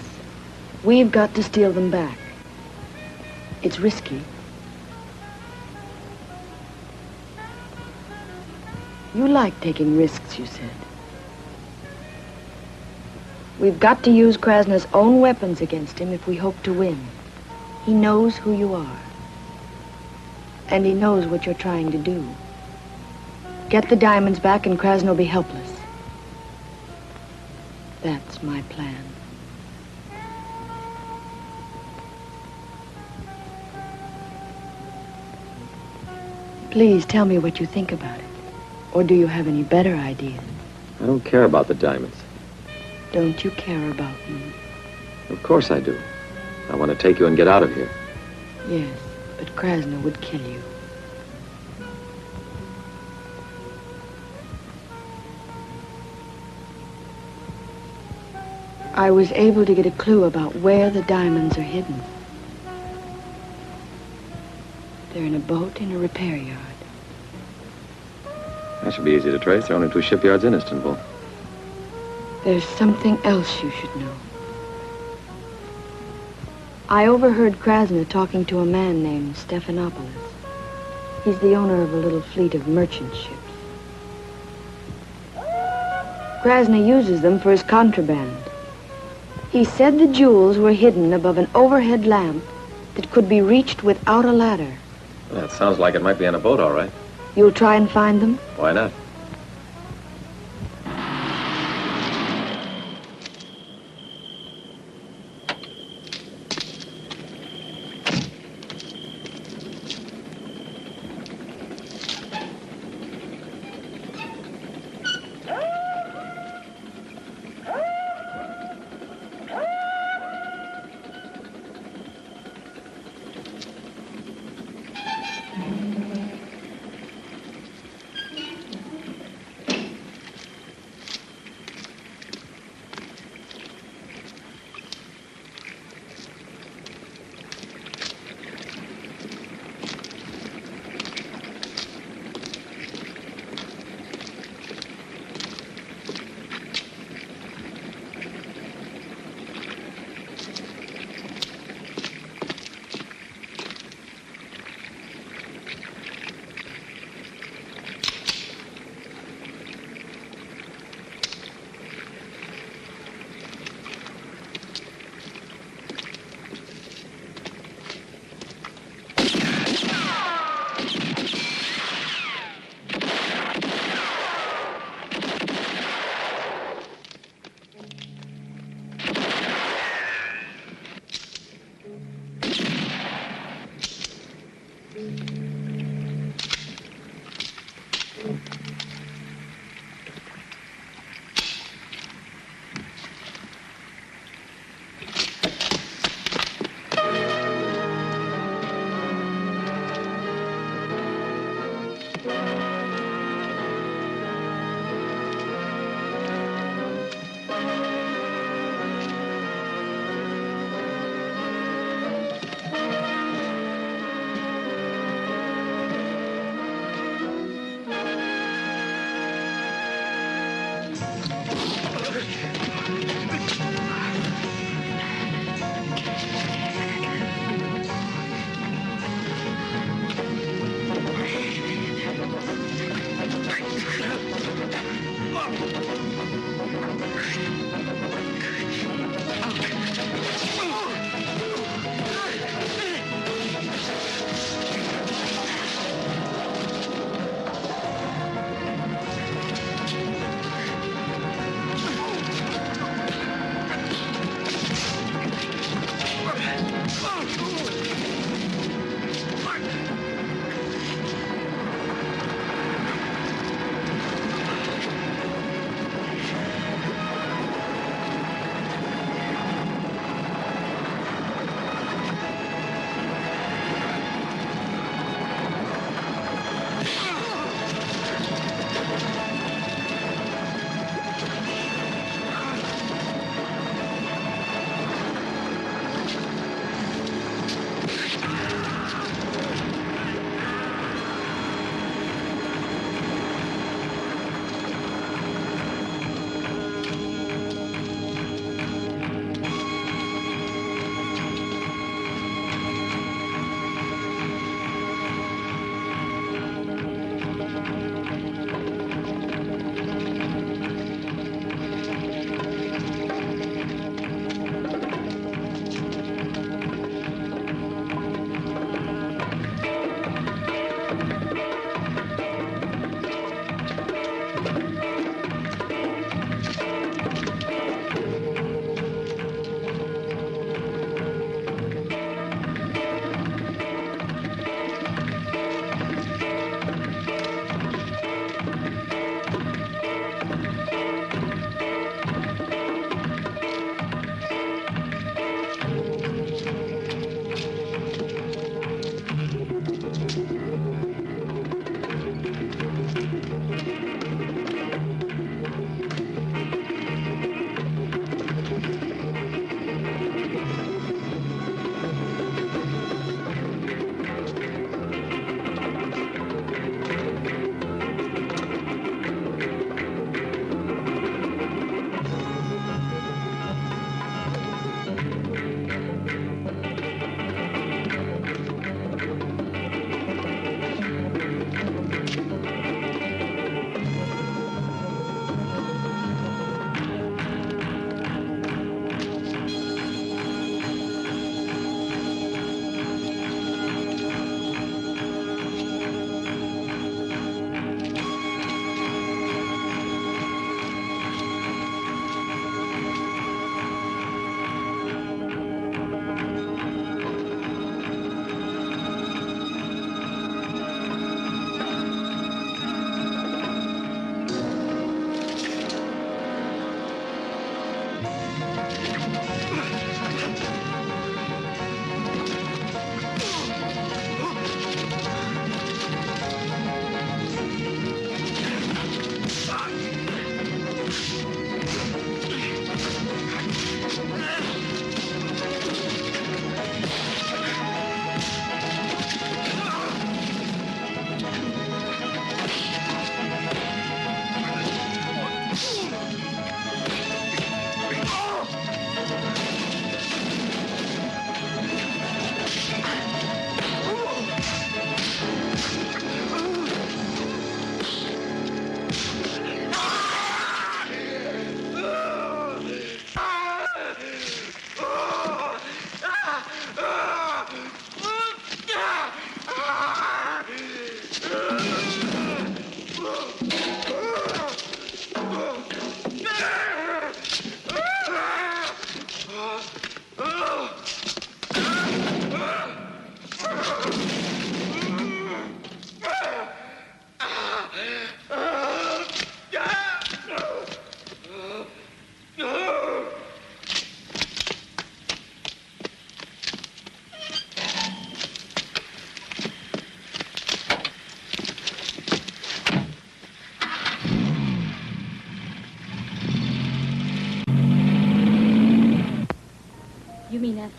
We've got to steal them back. It's risky. You like taking risks, you said. We've got to use Krasner's own weapons against him if we hope to win. He knows who you are. And he knows what you're trying to do. Get the diamonds back and Krasner will be helpless. That's my plan. Please tell me what you think about it. Or do you have any better ideas? I don't care about the diamonds. Don't you care about me? Of course I do. I want to take you and get out of here. Yes, but Krasner would kill you. I was able to get a clue about where the diamonds are hidden. They're in a boat in a repair yard. That should be easy to trace. There are only 2 shipyards in Istanbul. There's something else you should know. I overheard Krasner talking to a man named Stephanopoulos. He's the owner of a little fleet of merchant ships. Krasner uses them for his contraband. He said the jewels were hidden above an overhead lamp that could be reached without a ladder. That sounds like it might be on a boat, all right. You'll try and find them? Why not?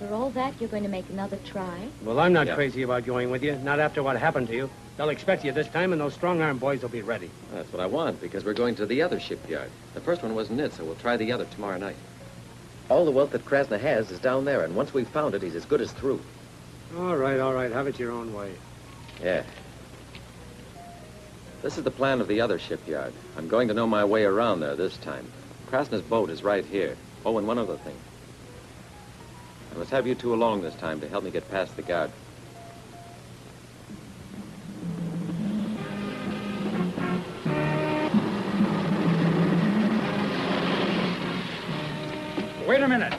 After all that, you're going to make another try? Well, I'm not crazy about going with you. Not after what happened to you. They'll expect you this time, and those strong-arm boys will be ready. That's what I want, because we're going to the other shipyard. The first one wasn't it, so we'll try the other tomorrow night. All the wealth that Krasna has is down there, and once we've found it, he's as good as through. All right. Have it your own way. Yeah. This is the plan of the other shipyard. I'm going to know my way around there this time. Krasna's boat is right here. Oh, and one other thing. I must have you two along this time to help me get past the guard. Wait a minute.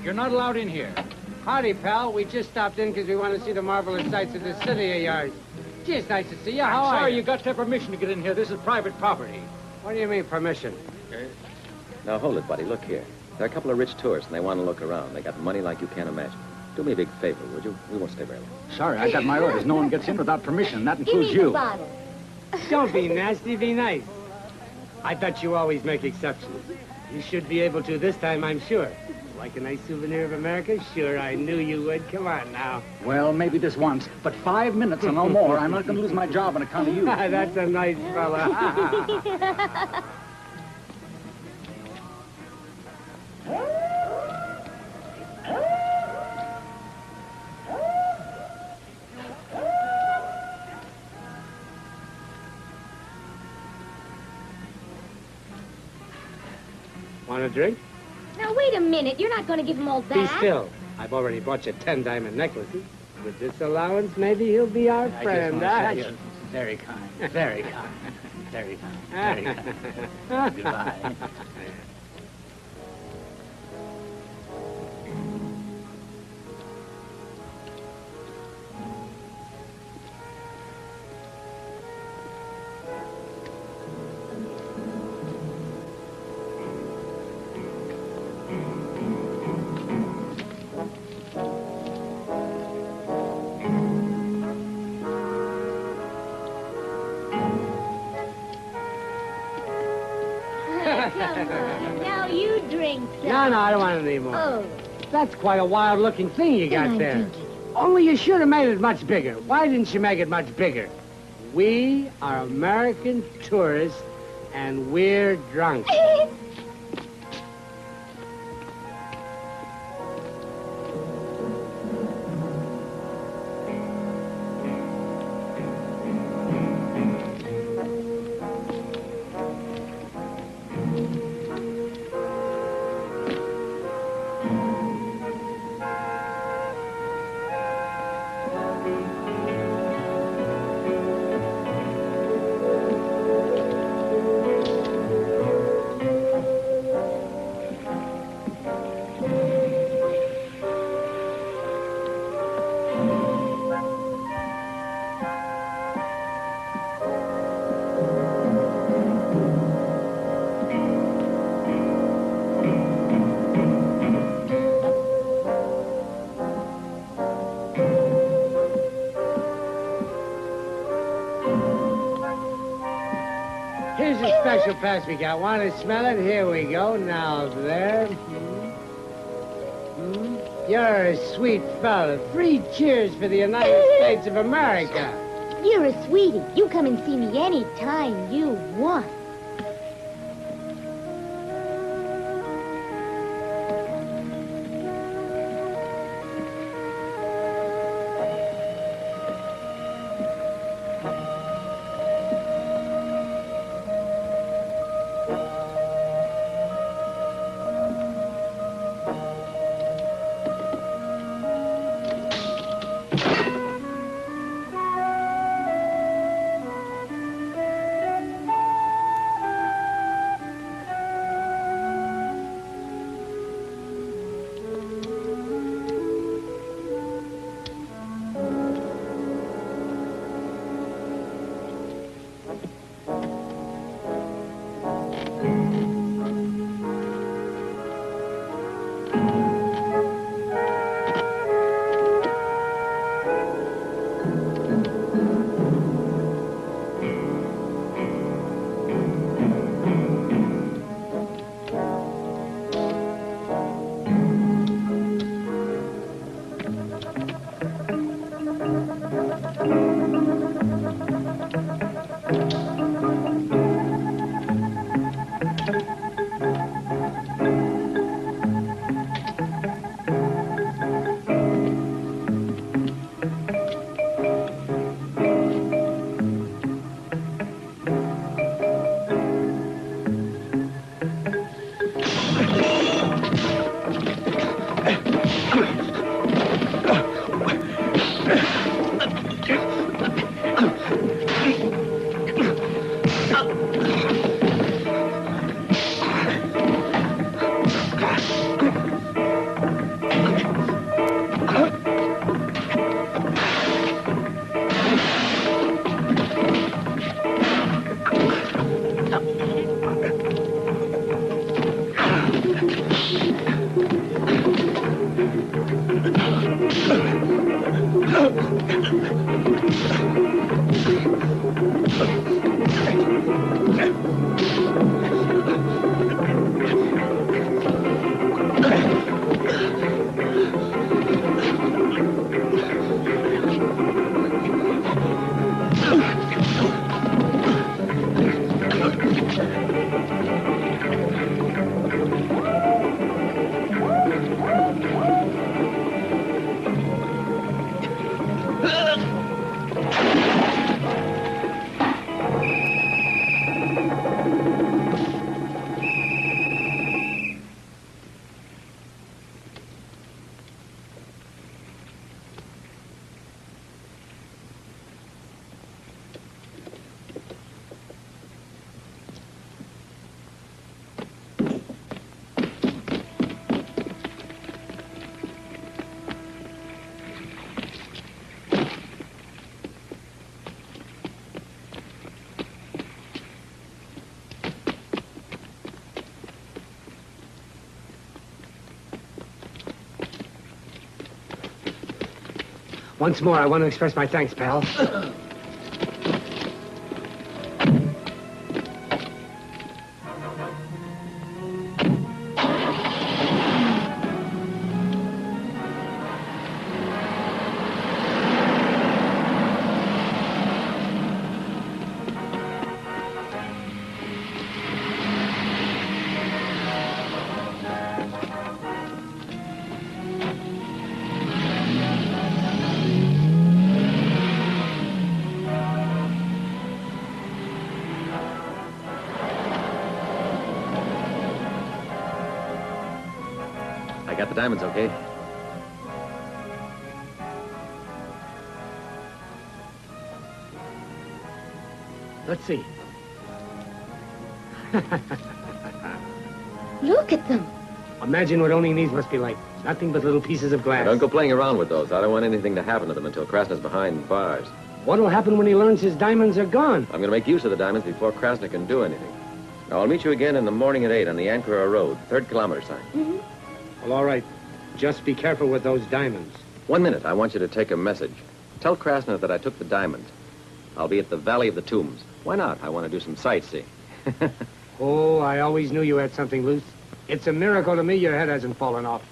You're not allowed in here. Howdy, pal. We just stopped in because we want to see the marvelous sights of this city of yours. Gee, it's nice to see you. How are Sorry, you? you got to have permission to get in here. This is private property. What do you mean, permission? Now, hold it, buddy. Look here. There are a couple of rich tourists, and they want to look around. They got money like you can't imagine. Do me a big favor, would you? We won't stay very long. Sorry, I got my orders. No one gets in without permission. That includes Give me you. the bottle. Don't be nasty, be nice. I thought you always make exceptions. You should be able to this time, I'm sure. Like a nice souvenir of America? Sure, I knew you would. Come on now. Well, maybe this once, but 5 minutes and no more. I'm not going to lose my job on account of you. That's a nice fella. Want a drink? Now, wait a minute. You're not going to give him all that. Be still. I've already bought you 10 diamond necklaces. With this allowance, maybe he'll be our friend. Very kind. Very kind. Very kind. Very kind. Goodbye. Now you drink some. No, I don't want any more. Oh. That's quite a wild-looking thing you got I'm there. drinking. Only you should have made it much bigger. Why didn't you make it much bigger? We are American tourists, and we're drunk. Here's a special pass we got. Want to smell it? Here we go. Now there. You're a sweet fella. 3 cheers for the United States of America. You're a sweetie. You come and see me any time you want. Once more, I want to express my thanks, pal. I got the diamonds, okay? Let's see. Look at them. Imagine what owning these must be like. Nothing but little pieces of glass. Don't go playing around with those. I don't want anything to happen to them until Krasna's behind bars. What'll happen when he learns his diamonds are gone? I'm going to make use of the diamonds before Krasna can do anything. Now, I'll meet you again in the morning at 8 on the Ankara Road, 3rd kilometer sign. Mm-hmm. Well, all right. Just be careful with those diamonds. 1 minute. I want you to take a message. Tell Krasna that I took the diamonds. I'll be at the Valley of the Tombs. Why not? I want to do some sightseeing. Oh, I always knew you had something loose. It's a miracle to me your head hasn't fallen off.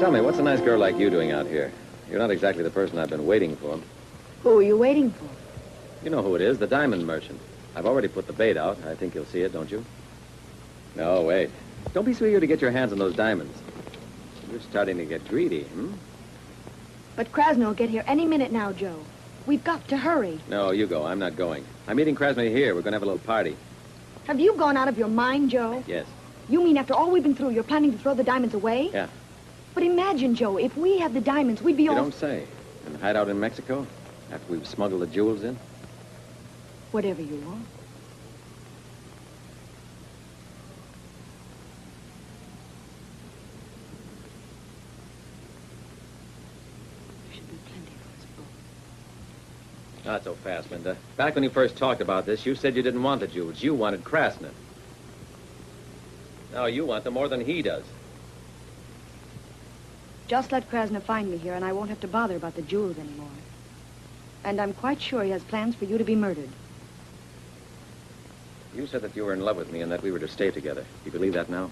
tell me, what's a nice girl like you doing out here? You're not exactly the person I've been waiting for. Who are you waiting for? You know who it is, the diamond merchant. I've already put the bait out. I think you'll see it, don't you? No, wait. Don't be so eager to get your hands on those diamonds. You're starting to get greedy, hmm? But Krasner will get here any minute now, Joe. We've got to hurry. No, you go. I'm not going. I'm meeting Krasner here. We're going to have a little party. Have you gone out of your mind, Joe? Yes. You mean after all we've been through, you're planning to throw the diamonds away? Yeah. But imagine, Joe, if we had the diamonds, we'd be all... You don't say. And hide out in Mexico after we've smuggled the jewels in? Whatever you want. Not so fast, Linda. Back when you first talked about this, you said you didn't want the jewels. You wanted Krasner. Now you want them more than he does. Just let Krasner find me here, and I won't have to bother about the jewels anymore. And I'm quite sure he has plans for you to be murdered. You said that you were in love with me and that we were to stay together. You believe that now?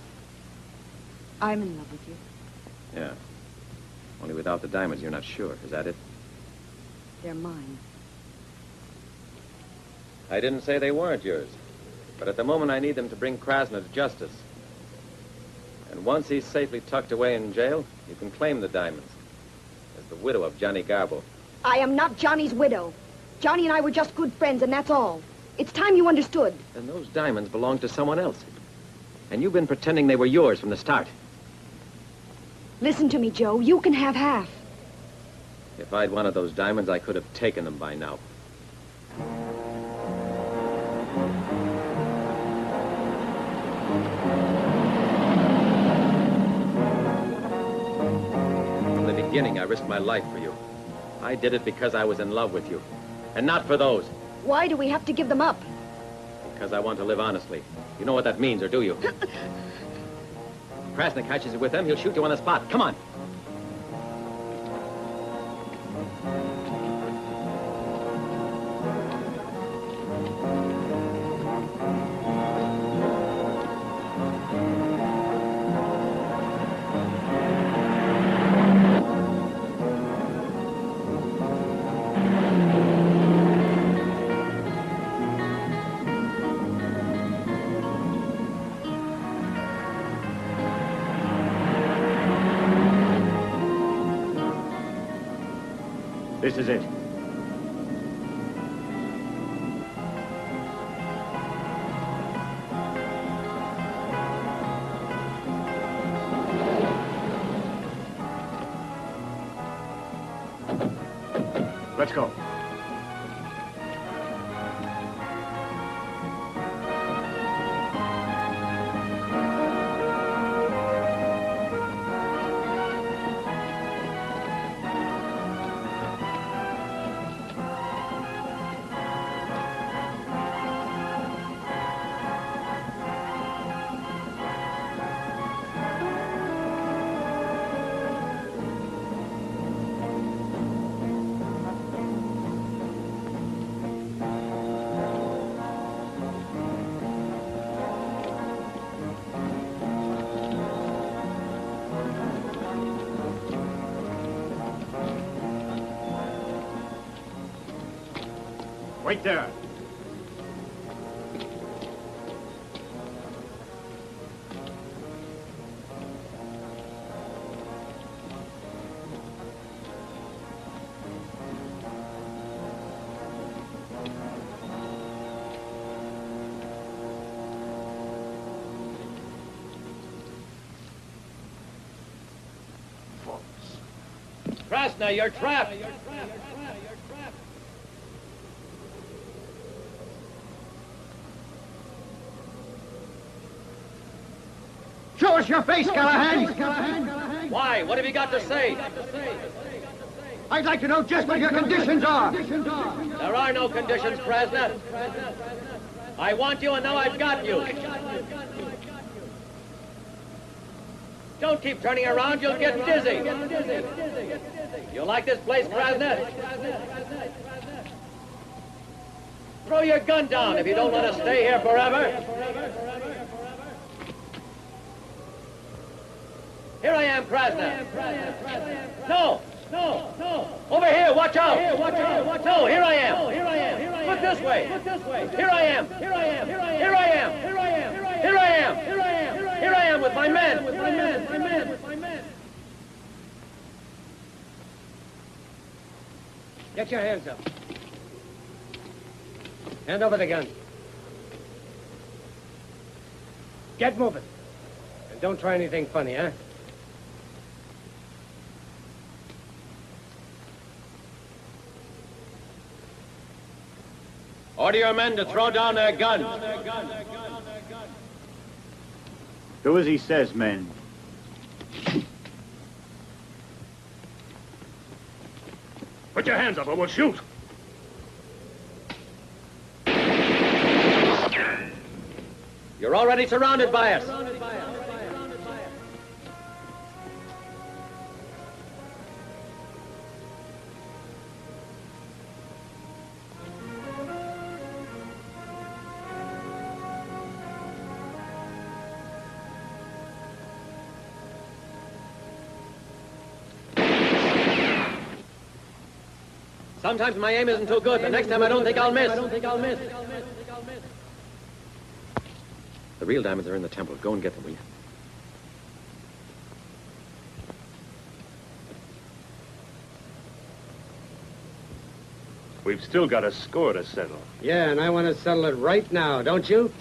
I'm in love with you. Yeah. Only without the diamonds, you're not sure. Is that it? They're mine. I didn't say they weren't yours. But at the moment, I need them to bring Krasner to justice. And once he's safely tucked away in jail, you can claim the diamonds as the widow of Johnny Garbo. I am not Johnny's widow. Johnny and I were just good friends, and that's all. It's time you understood. And those diamonds belong to someone else. And you've been pretending they were yours from the start. Listen to me, Joe. You can have half. If I'd wanted those diamonds, I could have taken them by now. From the beginning, I risked my life for you. I did it because I was in love with you. And not for those. Why do we have to give them up? Because I want to live honestly. You know what that means, or do you? Krasner catches you with them, he'll shoot you on the spot. Come on. This is it. Let's go. Wait there. Krasner, you're trapped. Show us your face, Callahan! Why? What have you got to say? I'd like to know just what your conditions are. There are no conditions, Krasner. I want you, and now I've got you. Don't keep turning around, you'll get dizzy. You like this place, Krasner? Throw your gun down if you don't want to stay here forever. Here I am, Krasner. No. Over here, watch out. No, here I am. Look this way. Here I am. Here I am with my men. Get your hands up. Hand over the gun. Get moving. And don't try anything funny, huh? Order your men to throw down their guns. Do as he says, men. Put your hands up or we'll shoot. You're already surrounded by us. Sometimes my aim isn't too good, but next time I don't think I'll miss. The real diamonds are in the temple. Go and get them, will you? We've still got a score to settle. Yeah, and I want to settle it right now, don't you?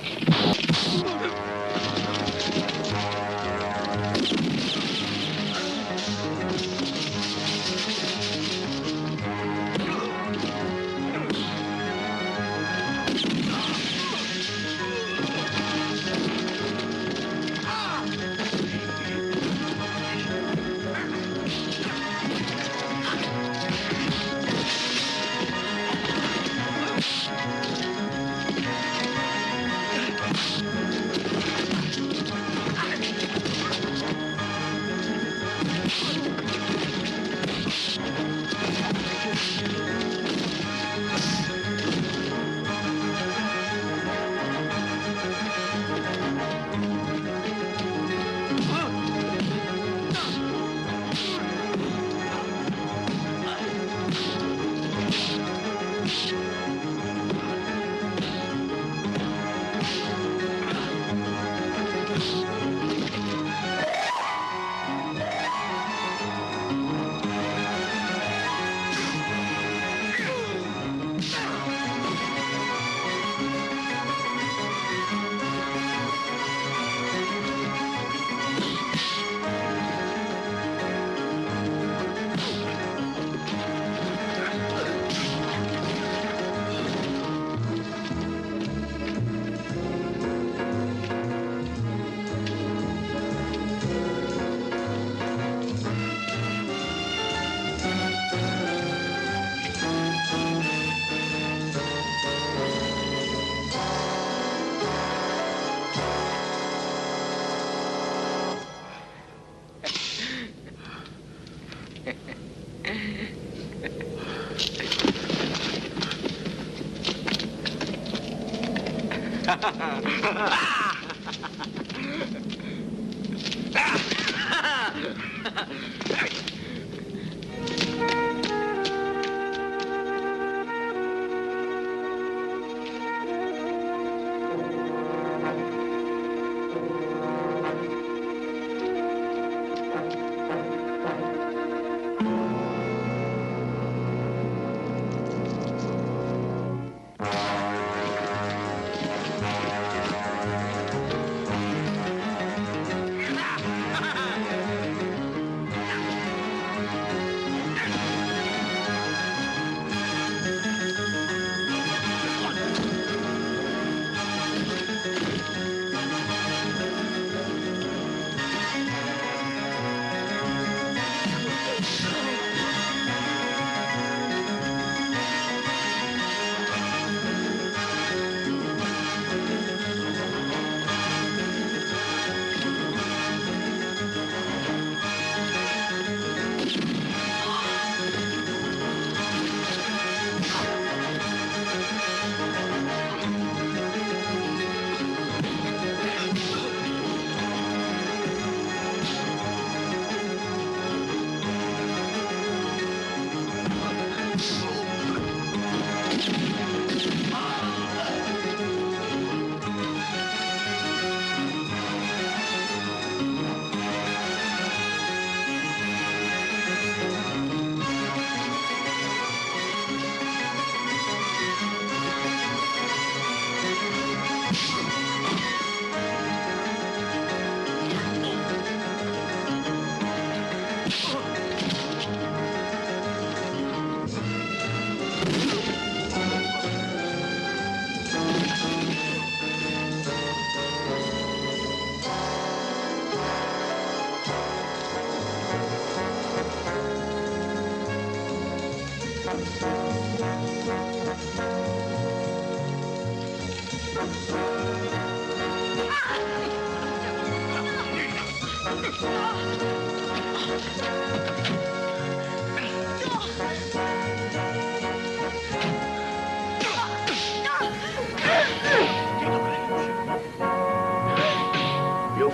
You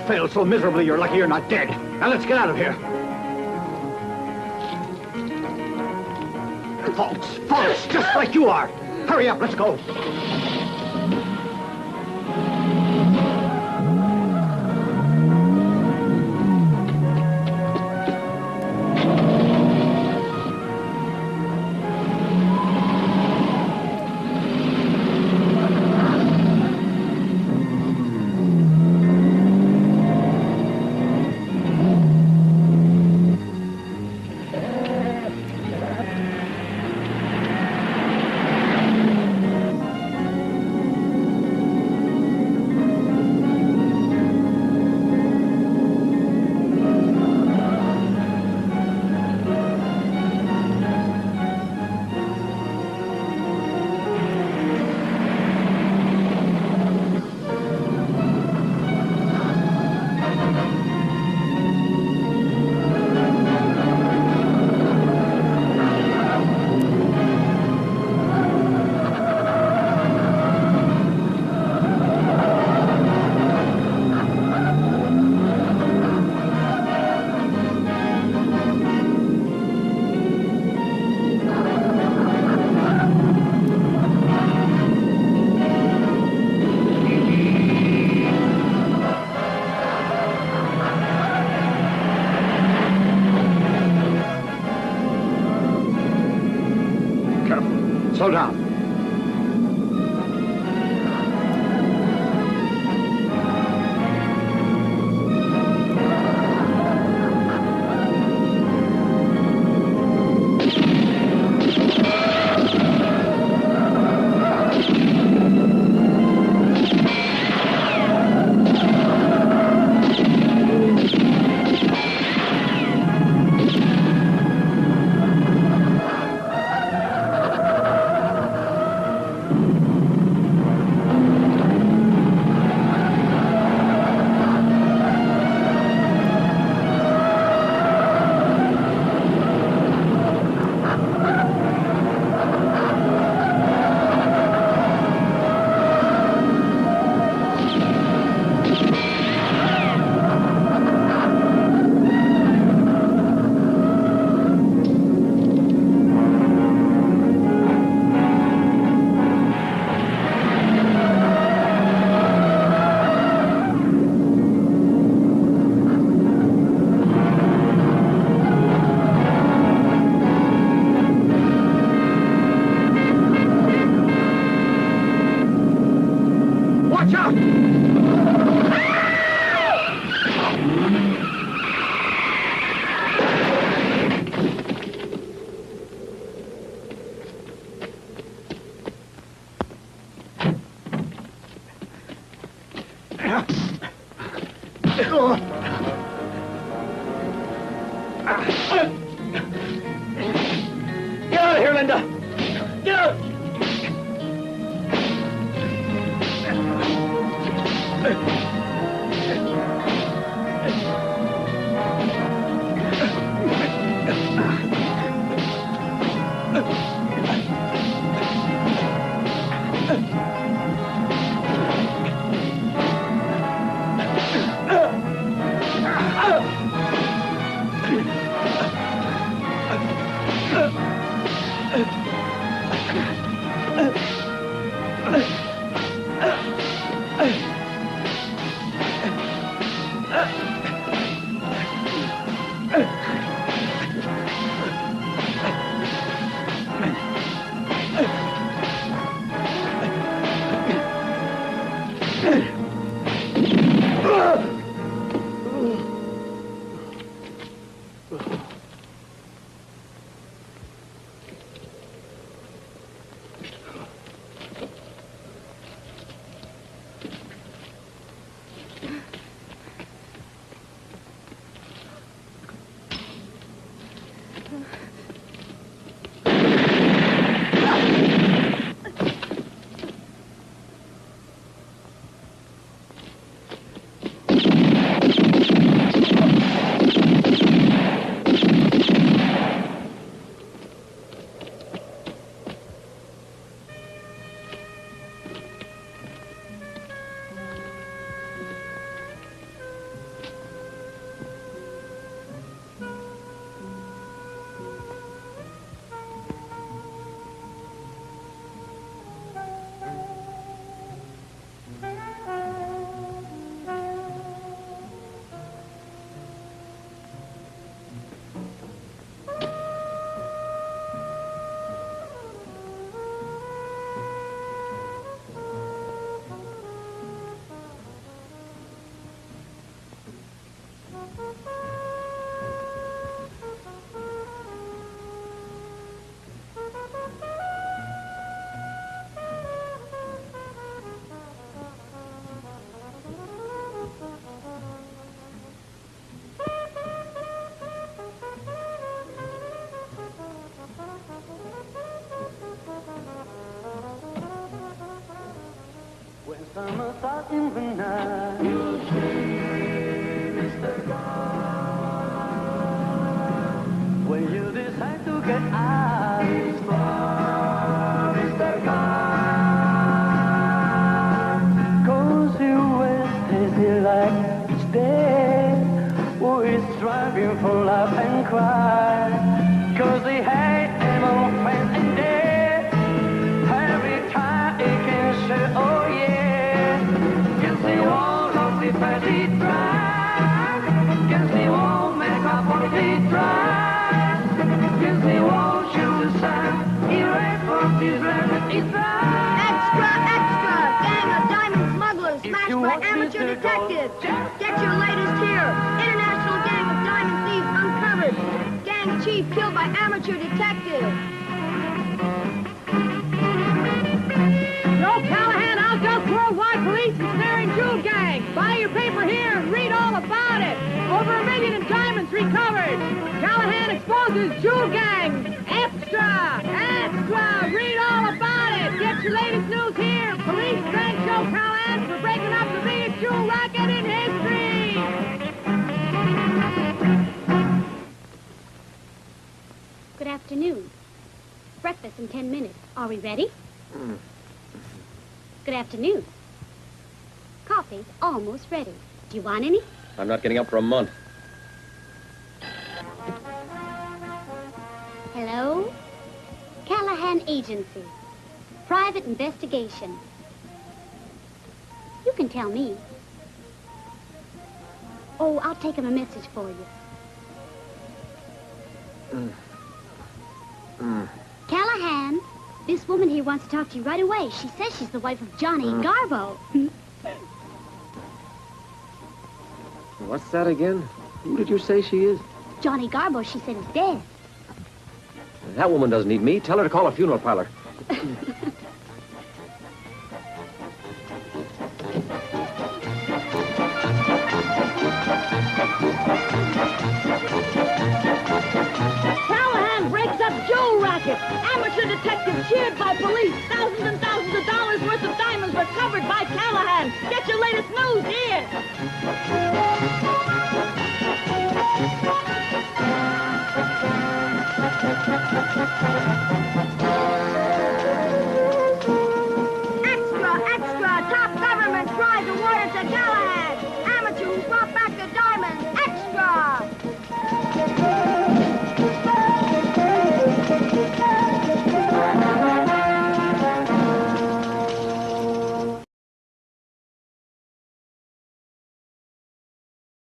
failed so miserably, you're lucky you're not dead. Now let's get out of here. False, just like you are. Hurry up, let's go. Slow down. Get out of here, Linda! Get out! amateur detectives. Get your latest here. International gang of diamond thieves uncovered. Gang chief killed by amateur detective. No, Callahan, outdoes worldwide police and snaring jewel gang. Buy your paper here and read all about it. Over $1 million in diamonds recovered. Callahan exposes jewel gang. Extra! Extra! Read all about it. Get your latest news here. Police thank Joe Callahan for breaking up the biggest jewel racket in history. Good afternoon. Breakfast in 10 minutes. Are we ready? Good afternoon. Coffee's almost ready. Do you want any? I'm not getting up for a month. Hello? Callahan Agency. Private investigation. You can tell me. Oh, I'll take him a message for you. Callahan, this woman here wants to talk to you right away. She says she's the wife of Johnny Garbo. What's that again? Who did you say she is? Johnny Garbo, she said, is dead. That woman doesn't need me. Tell her to call a funeral parlor. Callahan breaks up jewel racket. Amateur detective cheered by police. Thousands and thousands of dollars worth of diamonds recovered by Callahan. Get your latest news here.